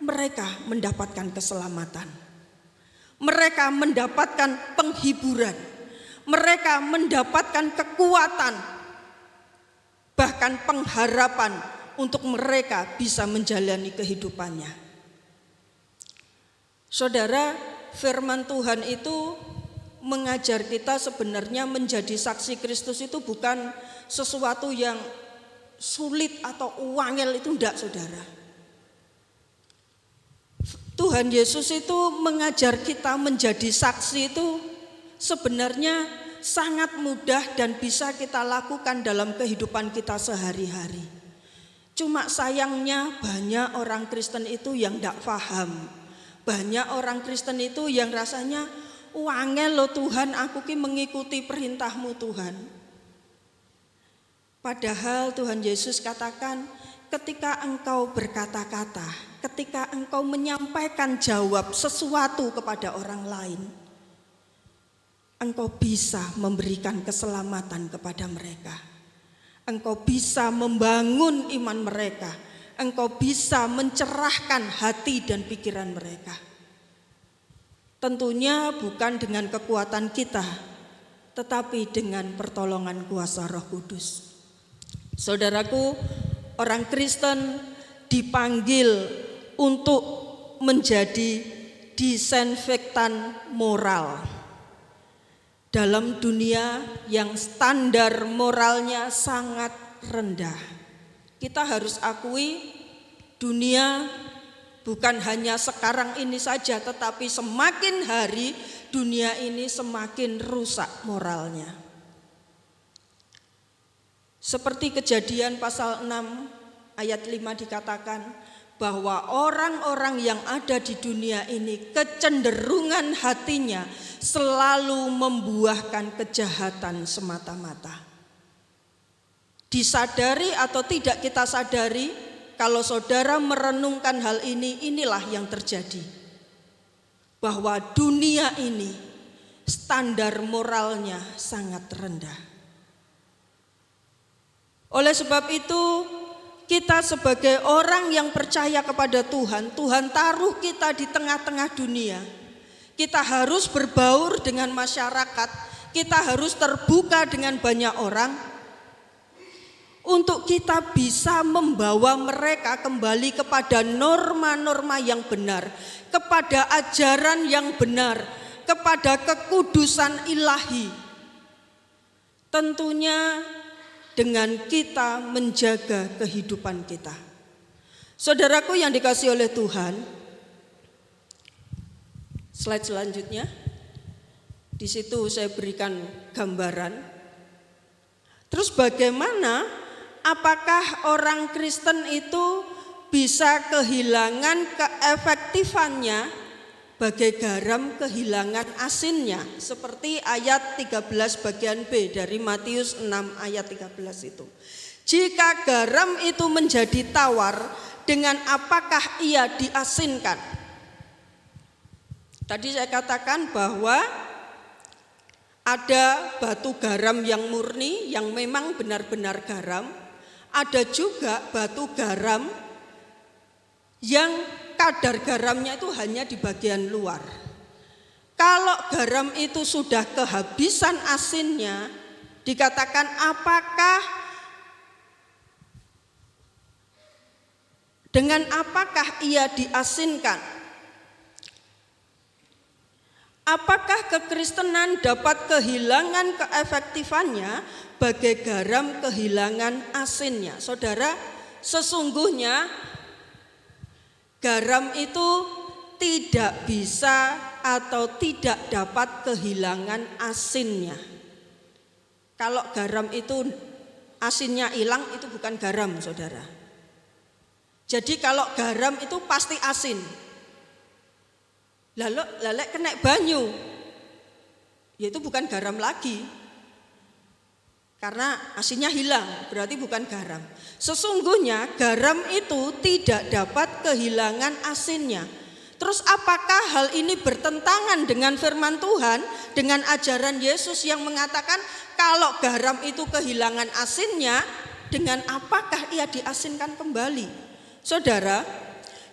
mereka mendapatkan keselamatan. Mereka mendapatkan penghiburan. Mereka mendapatkan kekuatan, bahkan pengharapan untuk mereka bisa menjalani kehidupannya. Saudara, firman Tuhan itu mengajar kita sebenarnya menjadi saksi Kristus itu bukan sesuatu yang sulit atau wangel, itu enggak saudara. Tuhan Yesus itu mengajar kita menjadi saksi itu sebenarnya sangat mudah dan bisa kita lakukan dalam kehidupan kita sehari-hari. Cuma sayangnya banyak orang Kristen itu yang enggak paham. Banyak orang Kristen itu yang rasanya wangel loh Tuhan, aku ki mengikuti perintahmu Tuhan. Padahal Tuhan Yesus katakan, ketika engkau berkata-kata, ketika engkau menyampaikan jawab sesuatu kepada orang lain, engkau bisa memberikan keselamatan kepada mereka. Engkau bisa membangun iman mereka. Engkau bisa mencerahkan hati dan pikiran mereka. Tentunya bukan dengan kekuatan kita, tetapi dengan pertolongan kuasa Roh Kudus. Saudaraku, orang Kristen dipanggil untuk menjadi disinfektan moral dalam dunia yang standar moralnya sangat rendah. Kita harus akui dunia bukan hanya sekarang ini saja, tetapi semakin hari dunia ini semakin rusak moralnya. Seperti Kejadian pasal 6 ayat 5 dikatakan bahwa orang-orang yang ada di dunia ini kecenderungan hatinya selalu membuahkan kejahatan semata-mata. Disadari atau tidak kita sadari, kalau saudara merenungkan hal ini, inilah yang terjadi. Bahwa dunia ini standar moralnya sangat rendah. Oleh sebab itu, kita sebagai orang yang percaya kepada Tuhan, Tuhan taruh kita di tengah-tengah dunia. Kita harus berbaur dengan masyarakat, kita harus terbuka dengan banyak orang, untuk kita bisa membawa mereka kembali kepada norma-norma yang benar, kepada ajaran yang benar, kepada kekudusan ilahi. Tentunya dengan kita menjaga kehidupan kita. Saudaraku yang dikasihi oleh Tuhan, slide selanjutnya. Di situ saya berikan gambaran. Terus bagaimana? Apakah orang Kristen itu bisa kehilangan keefektifannya bagai garam kehilangan asinnya? Seperti ayat 13 bagian B dari Matius 6 ayat 13 itu. Jika garam itu menjadi tawar, dengan apakah ia diasinkan? Tadi saya katakan bahwa ada batu garam yang murni, yang memang benar-benar garam. Ada juga batu garam yang kadar garamnya itu hanya di bagian luar. Kalau garam itu sudah kehabisan asinnya, dikatakan dengan apakah ia diasinkan? Apakah kekristenan dapat kehilangan keefektifannya bagai garam kehilangan asinnya? Saudara, sesungguhnya garam itu tidak bisa atau tidak dapat kehilangan asinnya. Kalau garam itu asinnya hilang, itu bukan garam, saudara. Jadi kalau garam itu pasti asin. Lalu kena banyu, yaitu bukan garam lagi, karena asinnya hilang, berarti bukan garam. Sesungguhnya garam itu tidak dapat kehilangan asinnya. Terus apakah hal ini bertentangan dengan firman Tuhan, dengan ajaran Yesus yang mengatakan kalau garam itu kehilangan asinnya, dengan apakah ia diasinkan kembali? Saudara,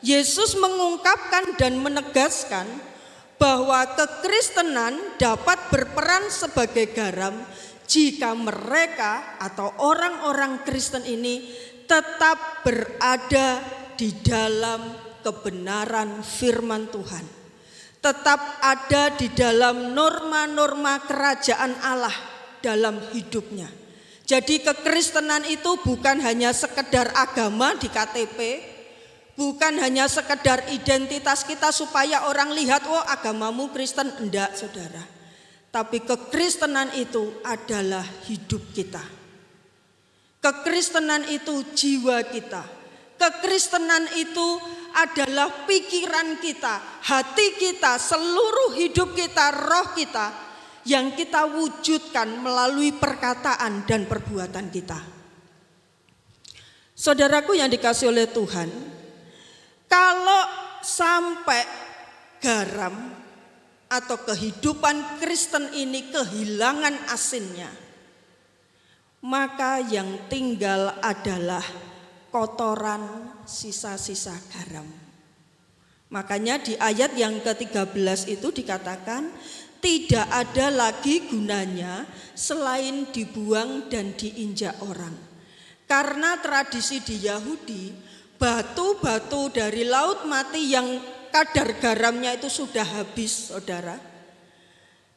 Yesus mengungkapkan dan menegaskan bahwa kekristenan dapat berperan sebagai garam jika mereka atau orang-orang Kristen ini tetap berada di dalam kebenaran firman Tuhan, tetap ada di dalam norma-norma kerajaan Allah dalam hidupnya. Jadi kekristenan itu bukan hanya sekedar agama di KTP, bukan hanya sekedar identitas kita supaya orang lihat, oh agamamu Kristen. Enggak, saudara. Tapi kekristenan itu adalah hidup kita. Kekristenan itu jiwa kita. Kekristenan itu adalah pikiran kita, hati kita, seluruh hidup kita, roh kita, yang kita wujudkan melalui perkataan dan perbuatan kita. Saudaraku yang dikasihi oleh Tuhan, kalau sampai garam atau kehidupan Kristen ini kehilangan asinnya, maka yang tinggal adalah kotoran sisa-sisa garam. Makanya di ayat yang ke-13 itu dikatakan tidak ada lagi gunanya selain dibuang dan diinjak orang. Karena tradisi di Yahudi, batu-batu dari laut mati yang kadar garamnya itu sudah habis, saudara,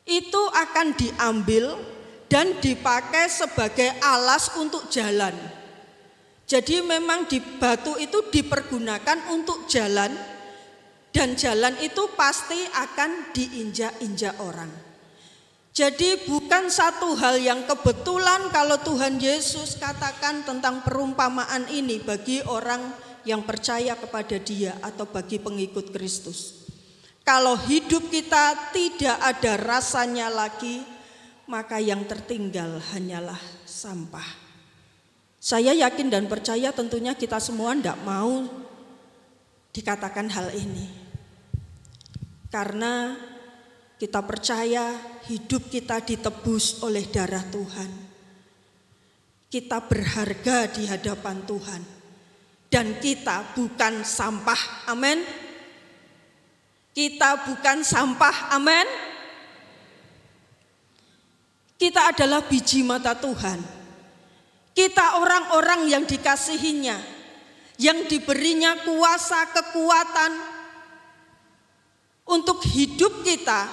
itu akan diambil dan dipakai sebagai alas untuk jalan. Jadi memang di batu itu dipergunakan untuk jalan, dan jalan itu pasti akan diinjak-injak orang. Jadi bukan satu hal yang kebetulan kalau Tuhan Yesus katakan tentang perumpamaan ini bagi orang yang percaya kepada Dia atau bagi pengikut Kristus. Kalau hidup kita tidak ada rasanya lagi, maka yang tertinggal hanyalah sampah. Saya yakin dan percaya tentunya kita semua tidak mau dikatakan hal ini. Karena kita percaya hidup kita ditebus oleh darah Tuhan. Kita berharga di hadapan Tuhan. Dan kita bukan sampah, amin. Kita bukan sampah, amin. Kita adalah biji mata Tuhan. Kita orang-orang yang dikasihinya, yang diberinya kuasa kekuatan untuk hidup kita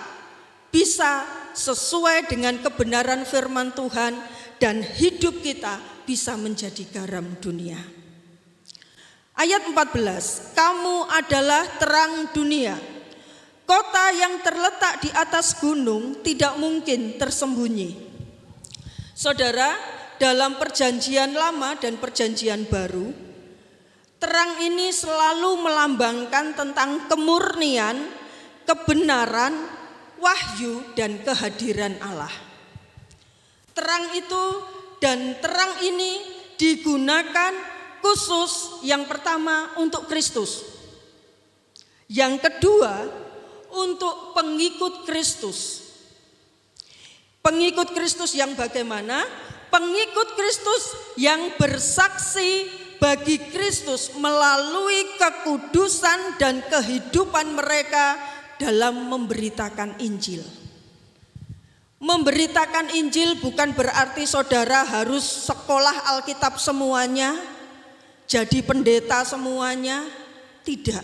bisa sesuai dengan kebenaran firman Tuhan dan hidup kita bisa menjadi garam dunia. Ayat 14, kamu adalah terang dunia. Kota yang terletak di atas gunung tidak mungkin tersembunyi. Saudara, dalam perjanjian lama dan perjanjian baru, terang ini selalu melambangkan tentang kemurnian, kebenaran, wahyu, dan kehadiran Allah. Terang itu dan terang ini digunakan khusus yang pertama untuk Kristus. Yang kedua untuk pengikut Kristus. Pengikut Kristus yang bagaimana? Pengikut Kristus yang bersaksi bagi Kristus melalui kekudusan dan kehidupan mereka dalam memberitakan Injil. Memberitakan Injil bukan berarti saudara harus sekolah Alkitab semuanya, jadi pendeta semuanya, tidak.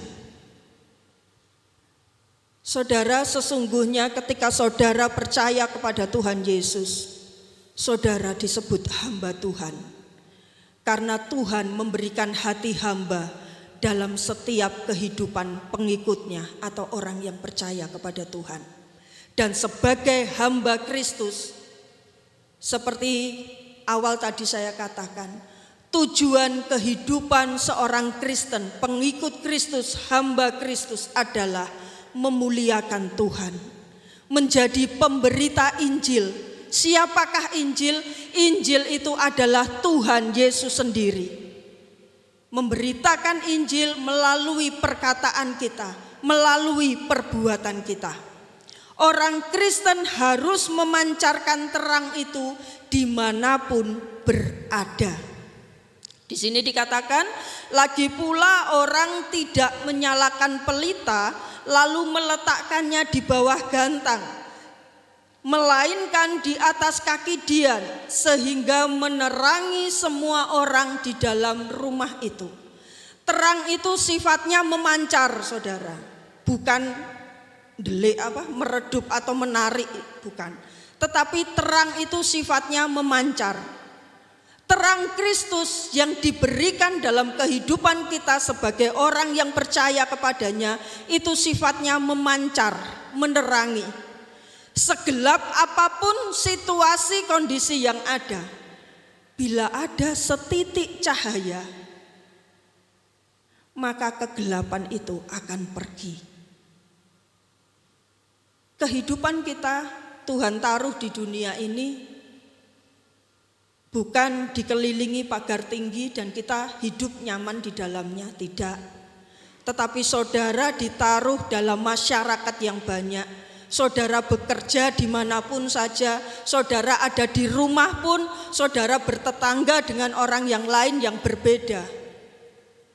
Saudara, sesungguhnya ketika saudara percaya kepada Tuhan Yesus, saudara disebut hamba Tuhan. Karena Tuhan memberikan hati hamba dalam setiap kehidupan pengikutnya atau orang yang percaya kepada Tuhan. Dan sebagai hamba Kristus, seperti awal tadi saya katakan, tujuan kehidupan seorang Kristen, pengikut Kristus, hamba Kristus adalah memuliakan Tuhan, menjadi pemberita Injil. Siapakah Injil? Injil itu adalah Tuhan Yesus sendiri. Memberitakan Injil melalui perkataan kita, melalui perbuatan kita. Orang Kristen harus memancarkan terang itu dimanapun berada. Di sini dikatakan, lagi pula orang tidak menyalakan pelita lalu meletakkannya di bawah gantang, melainkan di atas kaki dian, sehingga menerangi semua orang di dalam rumah itu. Terang itu sifatnya memancar, saudara, bukan meredup atau menarik, bukan. Tetapi terang itu sifatnya memancar. Terang Kristus yang diberikan dalam kehidupan kita sebagai orang yang percaya kepadanya, itu sifatnya memancar, menerangi. Segelap apapun situasi kondisi yang ada, bila ada setitik cahaya, maka kegelapan itu akan pergi. Kehidupan kita Tuhan taruh di dunia ini bukan dikelilingi pagar tinggi dan kita hidup nyaman di dalamnya, tidak. Tetapi saudara ditaruh dalam masyarakat yang banyak. Saudara bekerja dimanapun saja, saudara ada di rumah pun, saudara bertetangga dengan orang yang lain yang berbeda.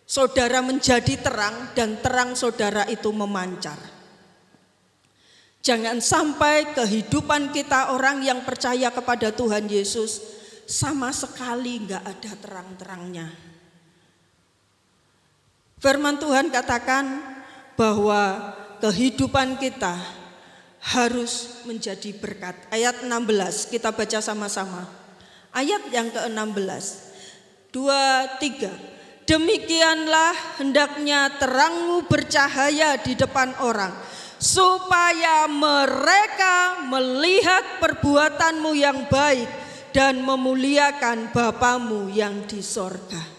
Saudara menjadi terang dan terang saudara itu memancar. Jangan sampai kehidupan kita orang yang percaya kepada Tuhan Yesus sama sekali enggak ada terang-terangnya. Firman Tuhan katakan bahwa kehidupan kita harus menjadi berkat. Ayat 16 kita baca sama-sama. Ayat yang ke-16. 2, 3. Demikianlah hendaknya terangmu bercahaya di depan orang, supaya mereka melihat perbuatanmu yang baik dan memuliakan Bapamu yang di sorga.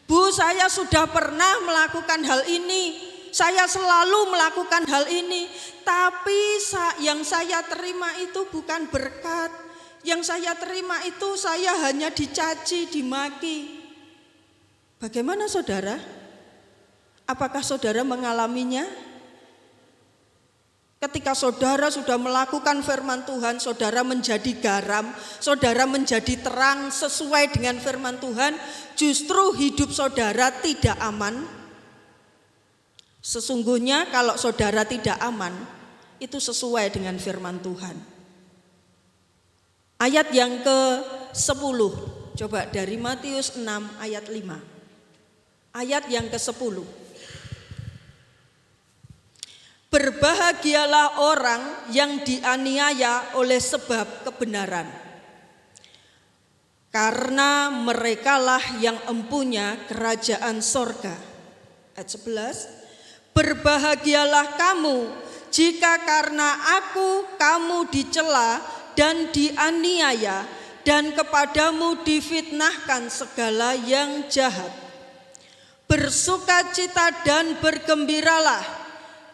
Bu, saya sudah pernah melakukan hal ini, saya selalu melakukan hal ini, tapi yang saya terima itu bukan berkat. Yang saya terima itu saya hanya dicaci, dimaki. Bagaimana saudara? Apakah saudara mengalaminya? Ketika saudara sudah melakukan firman Tuhan, saudara menjadi garam, saudara menjadi terang sesuai dengan firman Tuhan, justru hidup saudara tidak aman. Sesungguhnya kalau saudara tidak aman, itu sesuai dengan firman Tuhan. Ayat yang ke-10, coba dari Matius 6 ayat 5. Ayat yang ke-10. Berbahagialah orang yang dianiaya oleh sebab kebenaran, karena merekalah yang empunya kerajaan sorga. Ayat 11. Berbahagialah kamu jika karena aku kamu dicela dan dianiaya, dan kepadamu difitnahkan segala yang jahat. Bersukacita dan bergembiralah,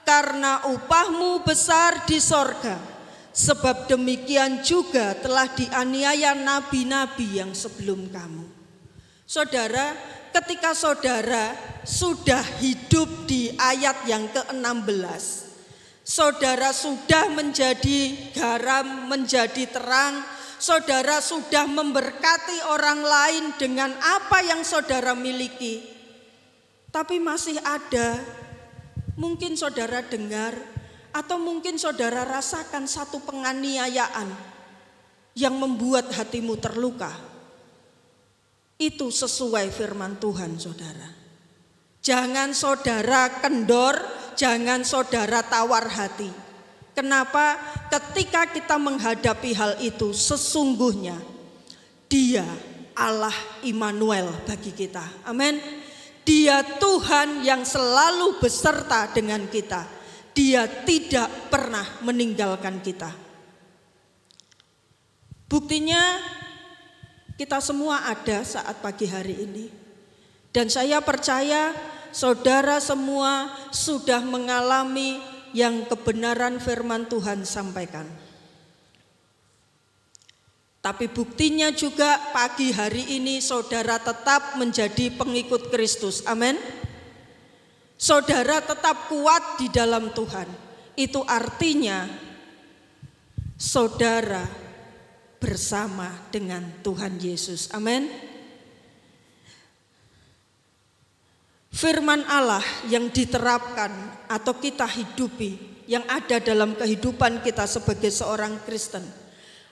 karena upahmu besar di sorga, sebab demikian juga telah dianiaya nabi-nabi yang sebelum kamu. Saudara, ketika saudara sudah hidup di ayat yang ke-16, saudara sudah menjadi garam, menjadi terang, saudara sudah memberkati orang lain dengan apa yang saudara miliki, tapi masih ada, mungkin saudara dengar atau mungkin saudara rasakan satu penganiayaan yang membuat hatimu terluka. Itu sesuai firman Tuhan, saudara. Jangan saudara kendor, jangan saudara tawar hati. Kenapa? Ketika kita menghadapi hal itu, sesungguhnya Dia Allah Immanuel bagi kita. Amin. Dia Tuhan yang selalu beserta dengan kita. Dia tidak pernah meninggalkan kita. Buktinya kita semua ada saat pagi hari ini. Dan saya percaya saudara semua sudah mengalami yang kebenaran firman Tuhan sampaikan. Tapi buktinya juga pagi hari ini saudara tetap menjadi pengikut Kristus. Amin. Saudara tetap kuat di dalam Tuhan. Itu artinya saudara bersama dengan Tuhan Yesus. Amin. Firman Allah yang diterapkan atau kita hidupi, yang ada dalam kehidupan kita sebagai seorang Kristen,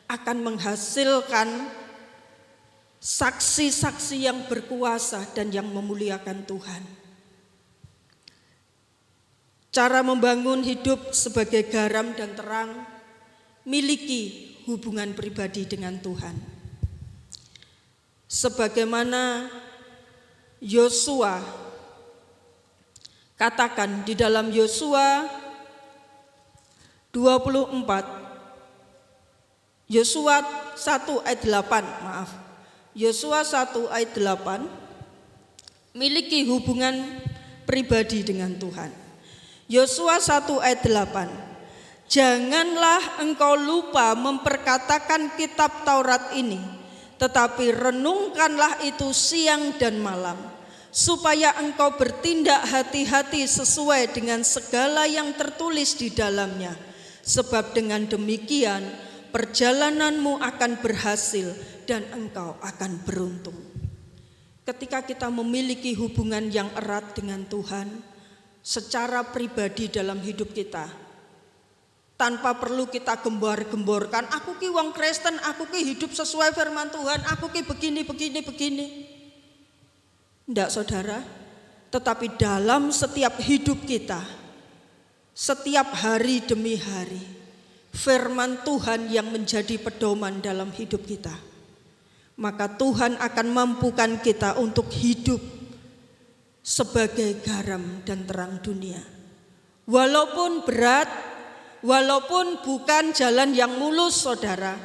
akan menghasilkan saksi-saksi yang berkuasa dan yang memuliakan Tuhan. Cara membangun hidup sebagai garam dan terang, miliki hubungan pribadi dengan Tuhan. Sebagaimana Yosua katakan di dalam Yosua 24, Yosua 1 ayat 8, maaf. Yosua 1 ayat 8, miliki hubungan pribadi dengan Tuhan. Yosua 1 ayat 8, janganlah engkau lupa memperkatakan kitab Taurat ini, tetapi renungkanlah itu siang dan malam, supaya engkau bertindak hati-hati sesuai dengan segala yang tertulis di dalamnya. Sebab dengan demikian perjalananmu akan berhasil dan engkau akan beruntung. Ketika kita memiliki hubungan yang erat dengan Tuhan secara pribadi dalam hidup kita, tanpa perlu kita gembar-gemborkan, aku ki wong Kristen, aku ki hidup sesuai firman Tuhan, aku ki begini. Tidak, saudara. Tetapi dalam setiap hidup kita, setiap hari demi hari, firman Tuhan yang menjadi pedoman dalam hidup kita. maka Tuhan akan mampukan kita untuk hidup sebagai garam dan terang dunia. Walaupun berat, walaupun bukan jalan yang mulus, saudara,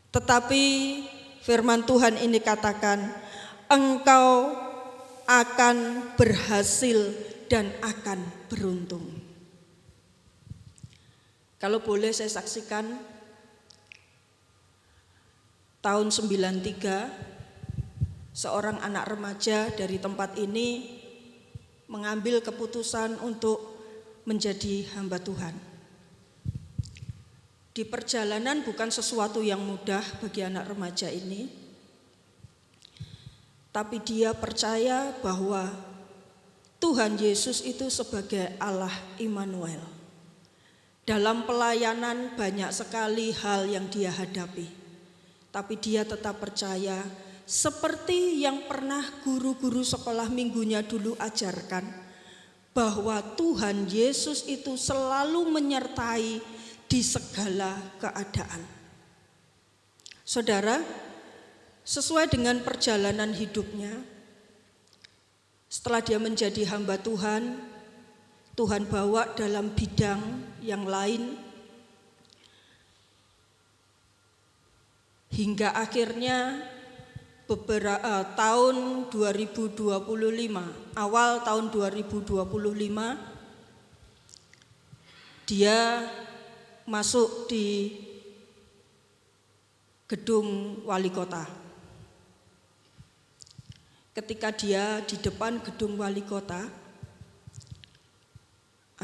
tetapi firman Tuhan ini katakan, engkau akan berhasil dan akan beruntung. Kalau boleh saya saksikan, tahun 93 seorang anak remaja dari tempat ini mengambil keputusan untuk menjadi hamba Tuhan. Di perjalanan bukan sesuatu yang mudah bagi anak remaja ini, tapi dia percaya bahwa Tuhan Yesus itu sebagai Allah Immanuel. Dalam pelayanan banyak sekali hal yang dia hadapi, tapi dia tetap percaya seperti yang pernah guru-guru sekolah minggunya dulu ajarkan, bahwa Tuhan Yesus itu selalu menyertai di segala keadaan. Saudara, sesuai dengan perjalanan hidupnya, setelah dia menjadi hamba Tuhan, Tuhan bawa dalam bidang yang lain, hingga akhirnya tahun 2025, awal tahun 2025, dia masuk di gedung wali kota. Ketika dia di depan gedung wali kota,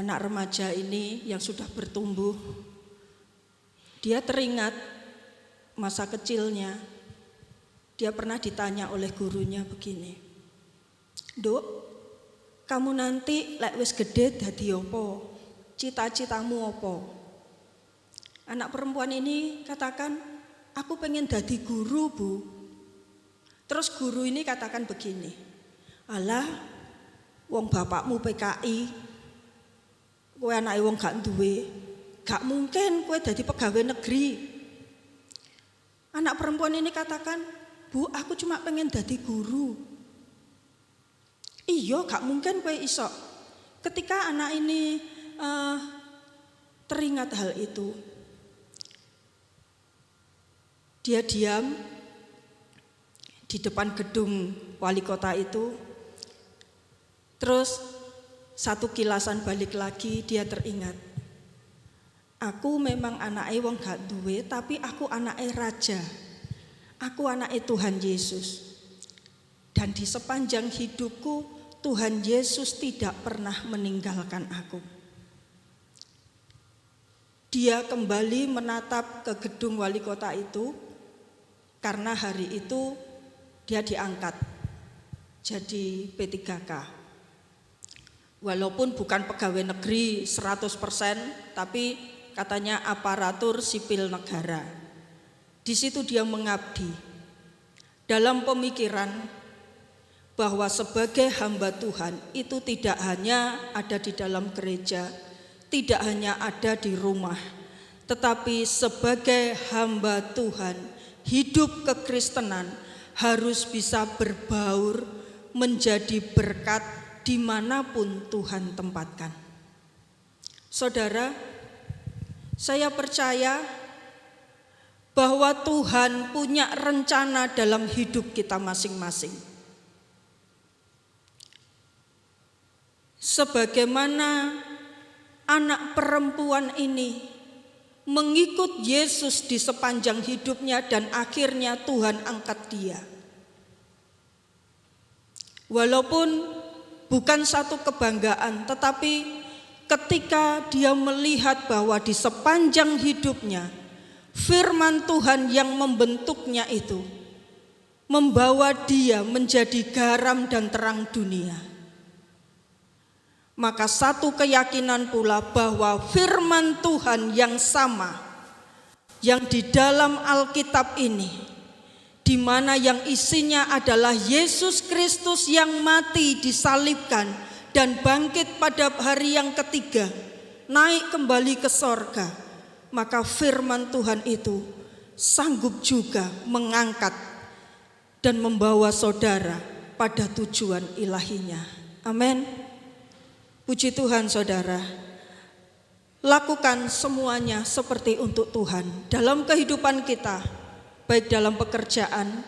anak remaja ini yang sudah bertumbuh, dia teringat masa kecilnya. Dia pernah ditanya oleh gurunya begini, "Duk, kamu nanti lek wis gede dadi apa? Cita-citamu apa?" Anak perempuan ini katakan, "Aku pengen dadi guru, Bu." Terus guru ini katakan begini, "Alah, wong bapakmu PKI, kowe anake wong gak duwe, gak mungkin kowe dadi pegawai negeri." Anak perempuan ini katakan, "Bu, aku cuma pengen dadi guru." Iya, gak mungkin kowe iso. Ketika anak ini teringat hal itu, dia diam di depan gedung wali kota itu. Terus satu kilasan balik lagi dia teringat, "Aku memang anake wong gak duwe, tapi aku anake raja. Aku anake Tuhan Yesus. Dan di sepanjang hidupku, Tuhan Yesus tidak pernah meninggalkan aku." Dia kembali menatap ke gedung wali kota itu, karena hari itu dia diangkat jadi P3K. Walaupun bukan pegawai negeri 100%, tapi katanya aparatur sipil negara. Di situ dia mengabdi dalam pemikiran bahwa sebagai hamba Tuhan itu tidak hanya ada di dalam gereja, tidak hanya ada di rumah, tetapi sebagai hamba Tuhan, hidup kekristenan harus bisa berbaur menjadi berkat dimanapun Tuhan tempatkan. Saudara, saya percaya bahwa Tuhan punya rencana dalam hidup kita masing-masing. Sebagaimana anak perempuan ini mengikut Yesus di sepanjang hidupnya dan akhirnya Tuhan angkat dia. Walaupun bukan satu kebanggaan, tetapi ketika dia melihat bahwa di sepanjang hidupnya firman Tuhan yang membentuknya itu membawa dia menjadi garam dan terang dunia, maka satu keyakinan pula bahwa firman Tuhan yang sama yang di dalam Alkitab ini, di mana yang isinya adalah Yesus Kristus yang mati disalibkan dan bangkit pada hari yang ketiga, naik kembali ke sorga, maka firman Tuhan itu sanggup juga mengangkat dan membawa saudara pada tujuan ilahinya. Amin. Puji Tuhan saudara. Lakukan semuanya seperti untuk Tuhan dalam kehidupan kita, baik dalam pekerjaan,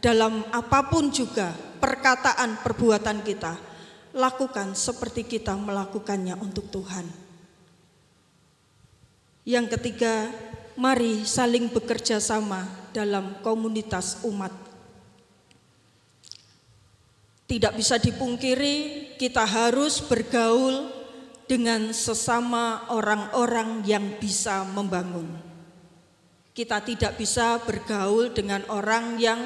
dalam apapun juga, perkataan, perbuatan kita. Lakukan seperti kita melakukannya untuk Tuhan. Yang ketiga, mari saling bekerja sama dalam komunitas umat. Tidak bisa dipungkiri, kita harus bergaul dengan sesama orang-orang yang bisa membangun. Kita tidak bisa bergaul dengan orang yang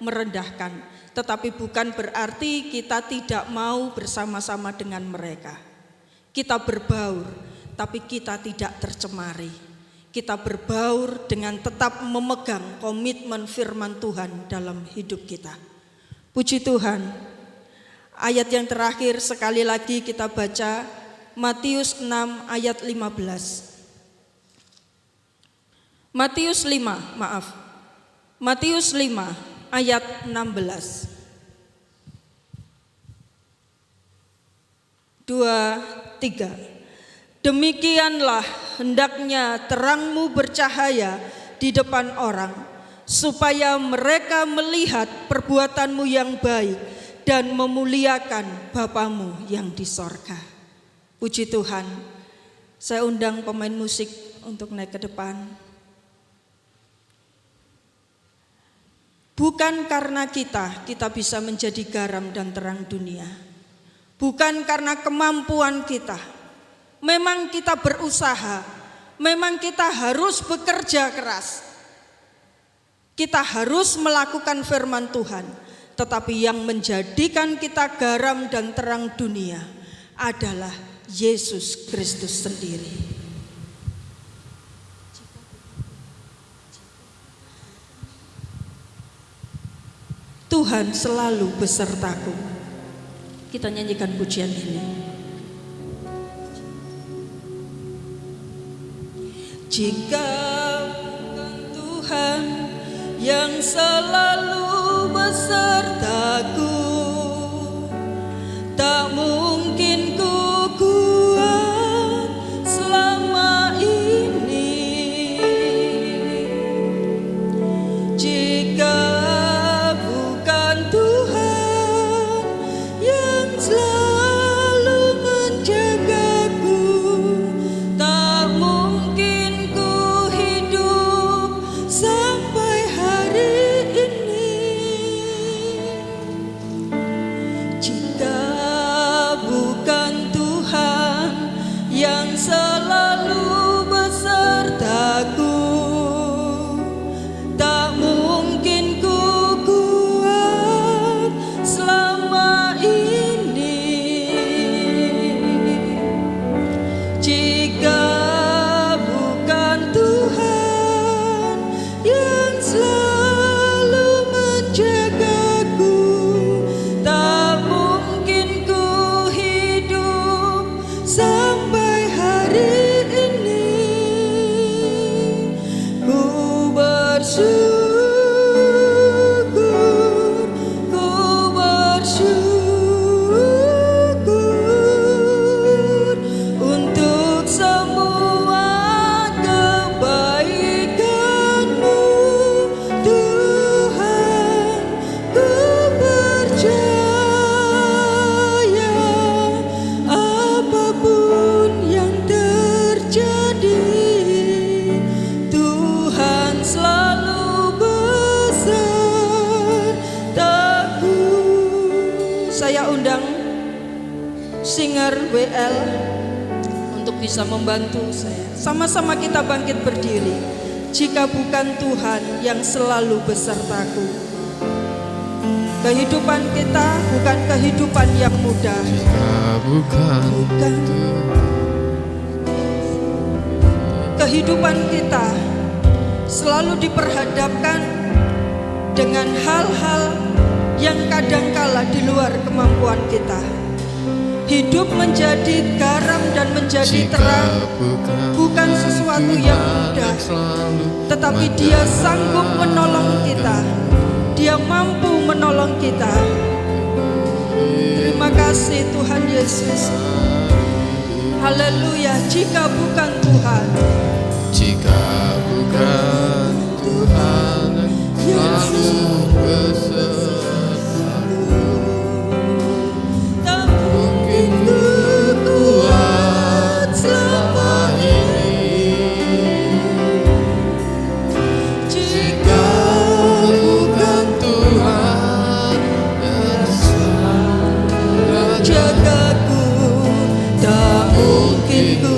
merendahkan, tetapi bukan berarti kita tidak mau bersama-sama dengan mereka. Kita berbaur, tapi kita tidak tercemari. Kita berbaur dengan tetap memegang komitmen firman Tuhan dalam hidup kita. Puji Tuhan. Ayat yang terakhir sekali lagi kita baca Matius 6 ayat 15. Matius 5 ayat 16. 2, 3. Demikianlah hendaknya terangmu bercahaya di depan orang, supaya mereka melihat perbuatanmu yang baik dan memuliakan Bapamu yang di sorga. Puji Tuhan. Saya undang pemain musik untuk naik ke depan. Bukan karena kita bisa menjadi garam dan terang dunia. Bukan karena kemampuan kita. Memang kita berusaha. Memang kita harus bekerja keras. Kita harus melakukan firman Tuhan. Tetapi yang menjadikan kita garam dan terang dunia adalah Yesus Kristus sendiri. Tuhan selalu besertaku. Kita nyanyikan pujian ini. Jika bukan Tuhan yang selalu besertaku, tak mungkin ku kuat selama ini. Jika bukan Tuhan yang selalu menjagaku, tak mungkin ku hidup sampai hari ini. Jika bukan Tuhan yang selalu besertaku, tak mungkin ku kuat selama ini. Jika bukan Tuhan yang selalu menjagaku, tak mungkin ku hidup sampai hari ini. Ku bersyukur, ku bersyukur untuk semua kebaikan-Mu, Tuhan. Ku percaya apapun yang terjadi, Tuhan selalu besertaku. Saya undang singer WL untuk bisa membantu saya. Sama-sama kita bangkit berdiri. Jika bukan Tuhan yang selalu besertaku. Kehidupan kita bukan kehidupan yang mudah. Jika bukan Kehidupan kita selalu diperhadapkan dengan hal-hal yang kadangkala di luar kemampuan kita. Hidup menjadi garam dan menjadi terang bukan sesuatu yang mudah, tetapi Dia sanggup menolong kita. Dia mampu menolong kita. Terima kasih Tuhan Yesus. Haleluya. Jika bukan Tuhan, yang selalu besertaku, tak mungkin ku kuat selama ini. Jika bukan Tuhan yang selalu jagaku, tak mungkin ku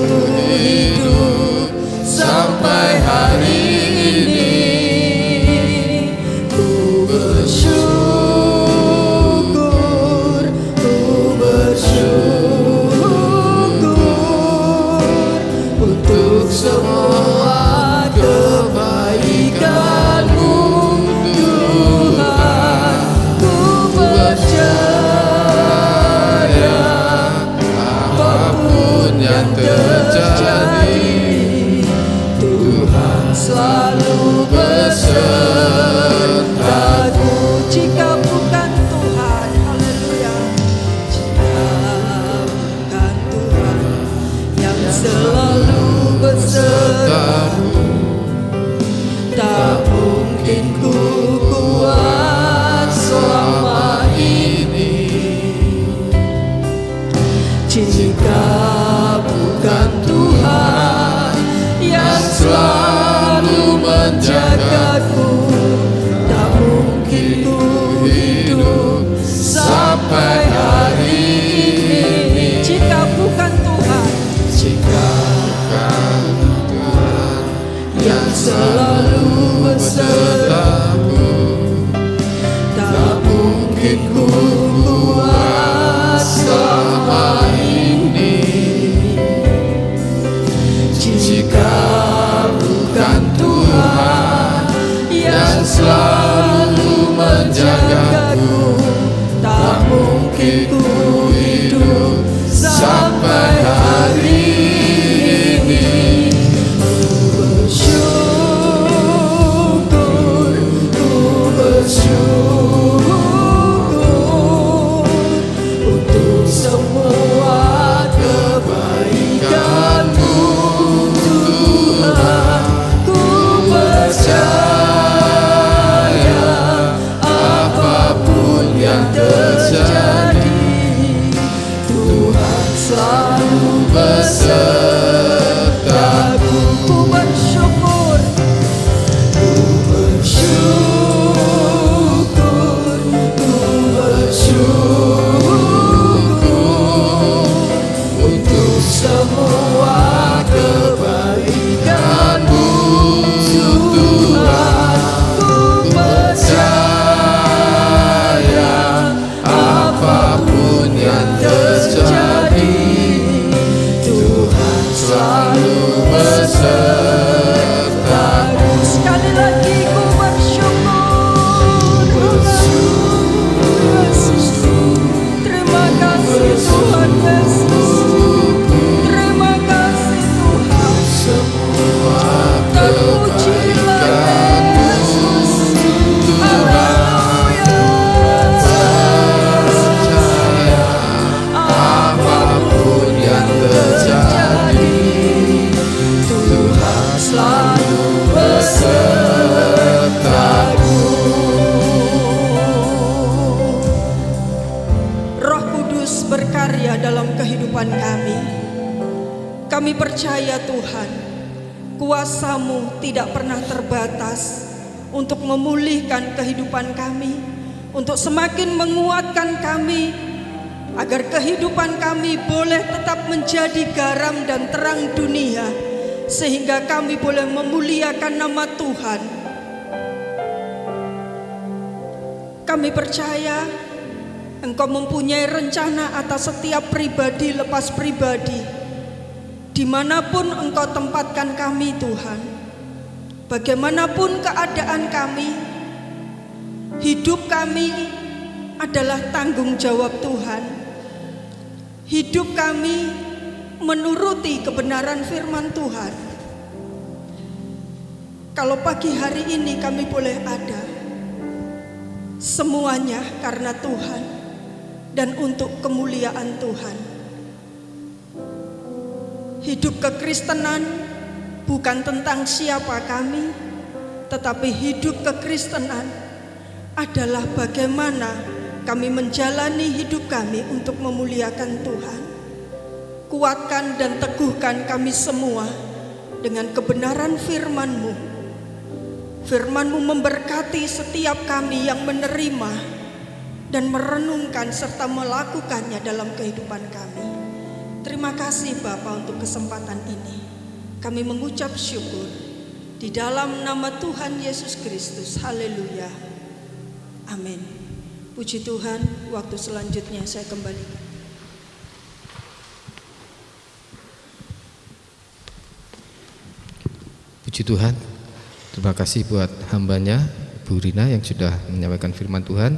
hidup sampai hari ini. Ku bersyukur untuk semua kebaikan-Mu, Tuhan. Ku percaya apapun yang terjadi, Tuhan selalu besertaku. Jika bukan Tuhan, haleluya. Jika bukan Tuhan yang selalu besertaku, tak mungkin ku kuat selama ini. Jika bukan Tuhan yang selalu menjagaku, tak mungkin ku hidup sampai hari ini. Jika bukan Tuhan, yang selalu besertaku, tak mungkin ku kuat selama ini. Jika bukan Tuhan yang selalu menjagaku, tak mungkin ku hidup sampai hari ini. Ku bersyukur untuk semua kebaikan-Mu, Tuhan. Ku percaya apapun yang terjadi, Tuhan selalu besertaku. Ku bersyukur untuk semua kebaikan-Mu, Tuhan. Ku percaya apapun yang terjadi, Tuhan selalu besertaku. Sekali lagi ku bersyukur. Terima kasih Tuhan Yesus. Terima kasih Tuhan. Terpujilah Yesus. Haleluya. apapun yang terjadi, Tuhan selalu besertaku. Roh Kudus berkarya dalam kehidupan kami. Kami percaya Tuhan, kuasa-Mu tidak pernah terbatas untuk memulihkan kehidupan kami, untuk semakin menguatkan kami, agar kehidupan kami boleh tetap menjadi garam dan terang dunia, sehingga kami boleh memuliakan nama Tuhan. Kami percaya Engkau mempunyai rencana atas setiap pribadi lepas pribadi, dimanapun Engkau tempatkan kami Tuhan. Bagaimanapun keadaan kami, hidup kami adalah tanggung jawab Tuhan. hidup kami menuruti kebenaran firman Tuhan. Kalau pagi hari ini kami boleh ada, semuanya karena Tuhan dan untuk kemuliaan Tuhan. Hidup kekristenan bukan tentang siapa kami, tetapi hidup kekristenan adalah bagaimana kami menjalani hidup kami untuk memuliakan Tuhan. Kuatkan dan teguhkan kami semua dengan kebenaran firman-Mu. Firman-Mu memberkati setiap kami yang menerima dan merenungkan serta melakukannya dalam kehidupan kami. Terima kasih Bapa untuk kesempatan ini. Kami mengucap syukur di dalam nama Tuhan Yesus Kristus. Haleluya. Amin. Puji Tuhan, waktu selanjutnya saya kembalikan. Puji Tuhan. Terima kasih buat hambanya Bu Rina yang sudah menyampaikan firman Tuhan.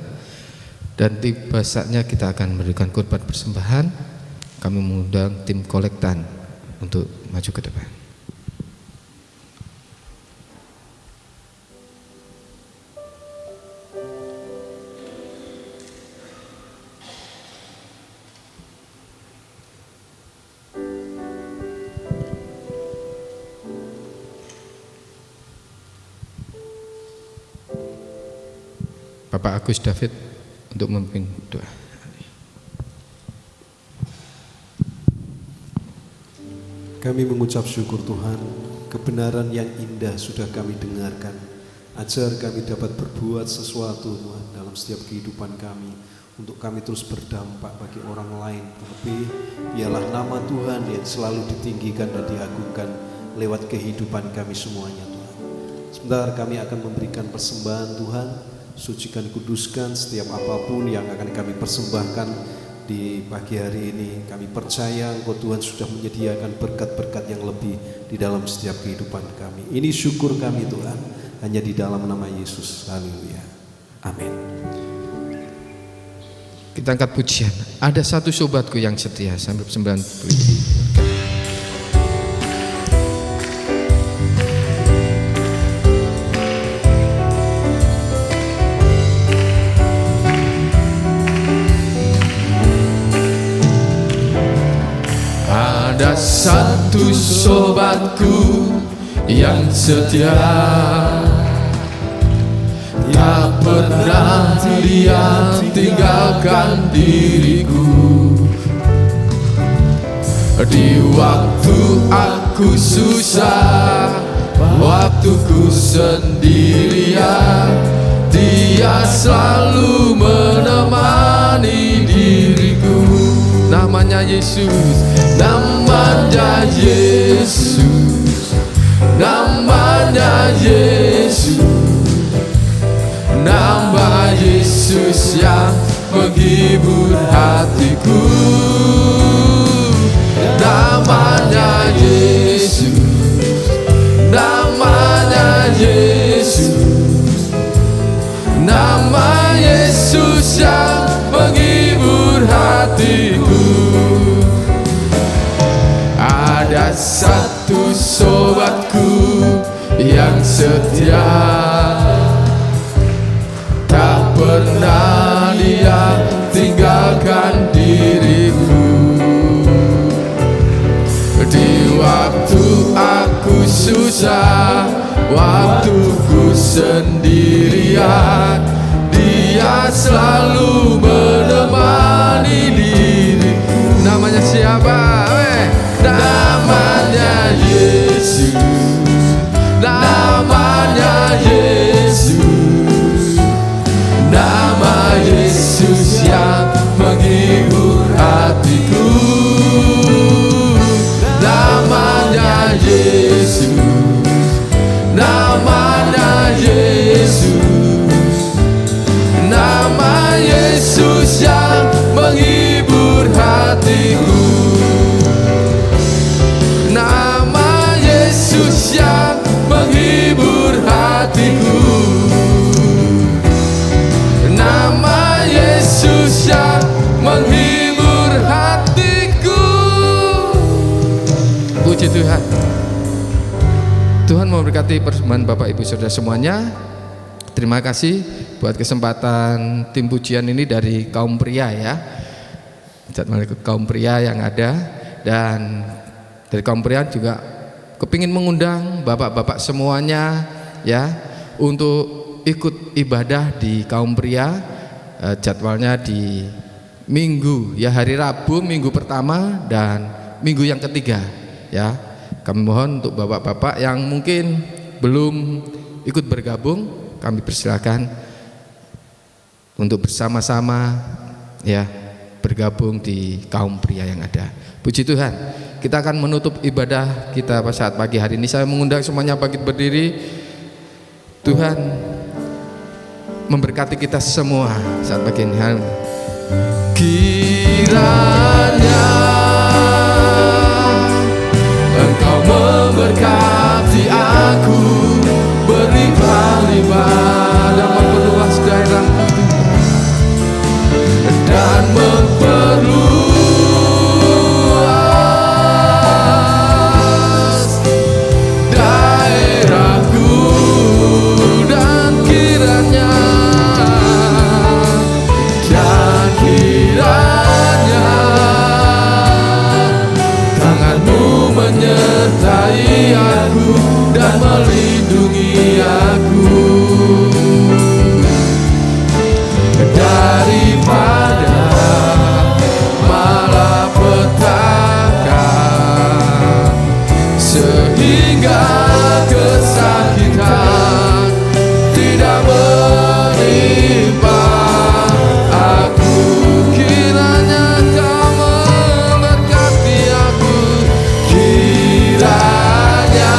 Dan tiba saatnya kita akan memberikan korban persembahan. Kami mengundang tim kolektan untuk maju ke depan. Bapak Agus David untuk memimpin doa. Kami mengucap syukur Tuhan, kebenaran yang indah sudah kami dengarkan. Ajar kami dapat berbuat sesuatu Tuhan dalam setiap kehidupan kami, untuk kami terus berdampak bagi orang lain. Terlebih biarlah nama Tuhan yang selalu ditinggikan dan diagungkan lewat kehidupan kami semuanya Tuhan. Sebentar kami akan memberikan persembahan Tuhan. Sucikan, kuduskan setiap apapun yang akan kami persembahkan di pagi hari ini. Kami percaya Engkau Tuhan sudah menyediakan berkat-berkat yang lebih di dalam setiap kehidupan kami. Ini syukur kami Tuhan, hanya di dalam nama Yesus. Haleluya. Amin. Kita angkat pujian. Ada satu sobatku yang setia sampai 90. Ada satu sobatku yang setia, tak pernah dia tinggalkan diriku. Di waktu aku susah, waktuku sendirian, dia selalu menemani diriku. Namanya Yesus, namanya Yesus, namanya Yesus, nama Yesus yang menghibur hatiku. Namanya Yesus, namanya Yesus, nama Yesus yang menghibur hatiku. Ada satu sobatku yang setia, tak pernah dia tinggalkan diriku. Di waktu aku susah, waktuku sendirian, dia selalu menemani diriku. Namanya siapa? Namanya Yesus, namanya Yesus, nama Yesus yang menghibur hatiku. Namanya Yesus, namanya Yesus, nama Yesus yang menghibur hatiku. Nama Yesus yang menghibur hatiku. Nama Yesus yang menghibur hatiku. Puji Tuhan. Tuhan memberkati persembahan Bapak Ibu Saudara semuanya. Terima kasih buat kesempatan tim pujian ini dari kaum pria ya. Jadwal kaum pria yang ada, dan dari kaum pria juga kepingin mengundang bapak-bapak semuanya ya untuk ikut ibadah di kaum pria. Jadwalnya di minggu ya, hari Rabu minggu pertama dan minggu yang ketiga ya. Kami mohon untuk bapak-bapak yang mungkin belum ikut bergabung, kami persilakan untuk bersama-sama ya bergabung di kaum pria yang ada. Puji Tuhan. Kita akan menutup ibadah kita pada saat pagi hari ini. Saya mengundang semuanya bangkit berdiri. Tuhan memberkati kita semua saat pagi ini. Kiranya Engkau memberkati aku berlimpah-limpah dan memperluas daerah dan memperluas daerahku, dan kiranya tanganmu menyertai aku dan melindungi aku daripada malapetaka, sehingga kesakitan tidak menimpa aku. Kiranya Kau memberkati aku, kiranya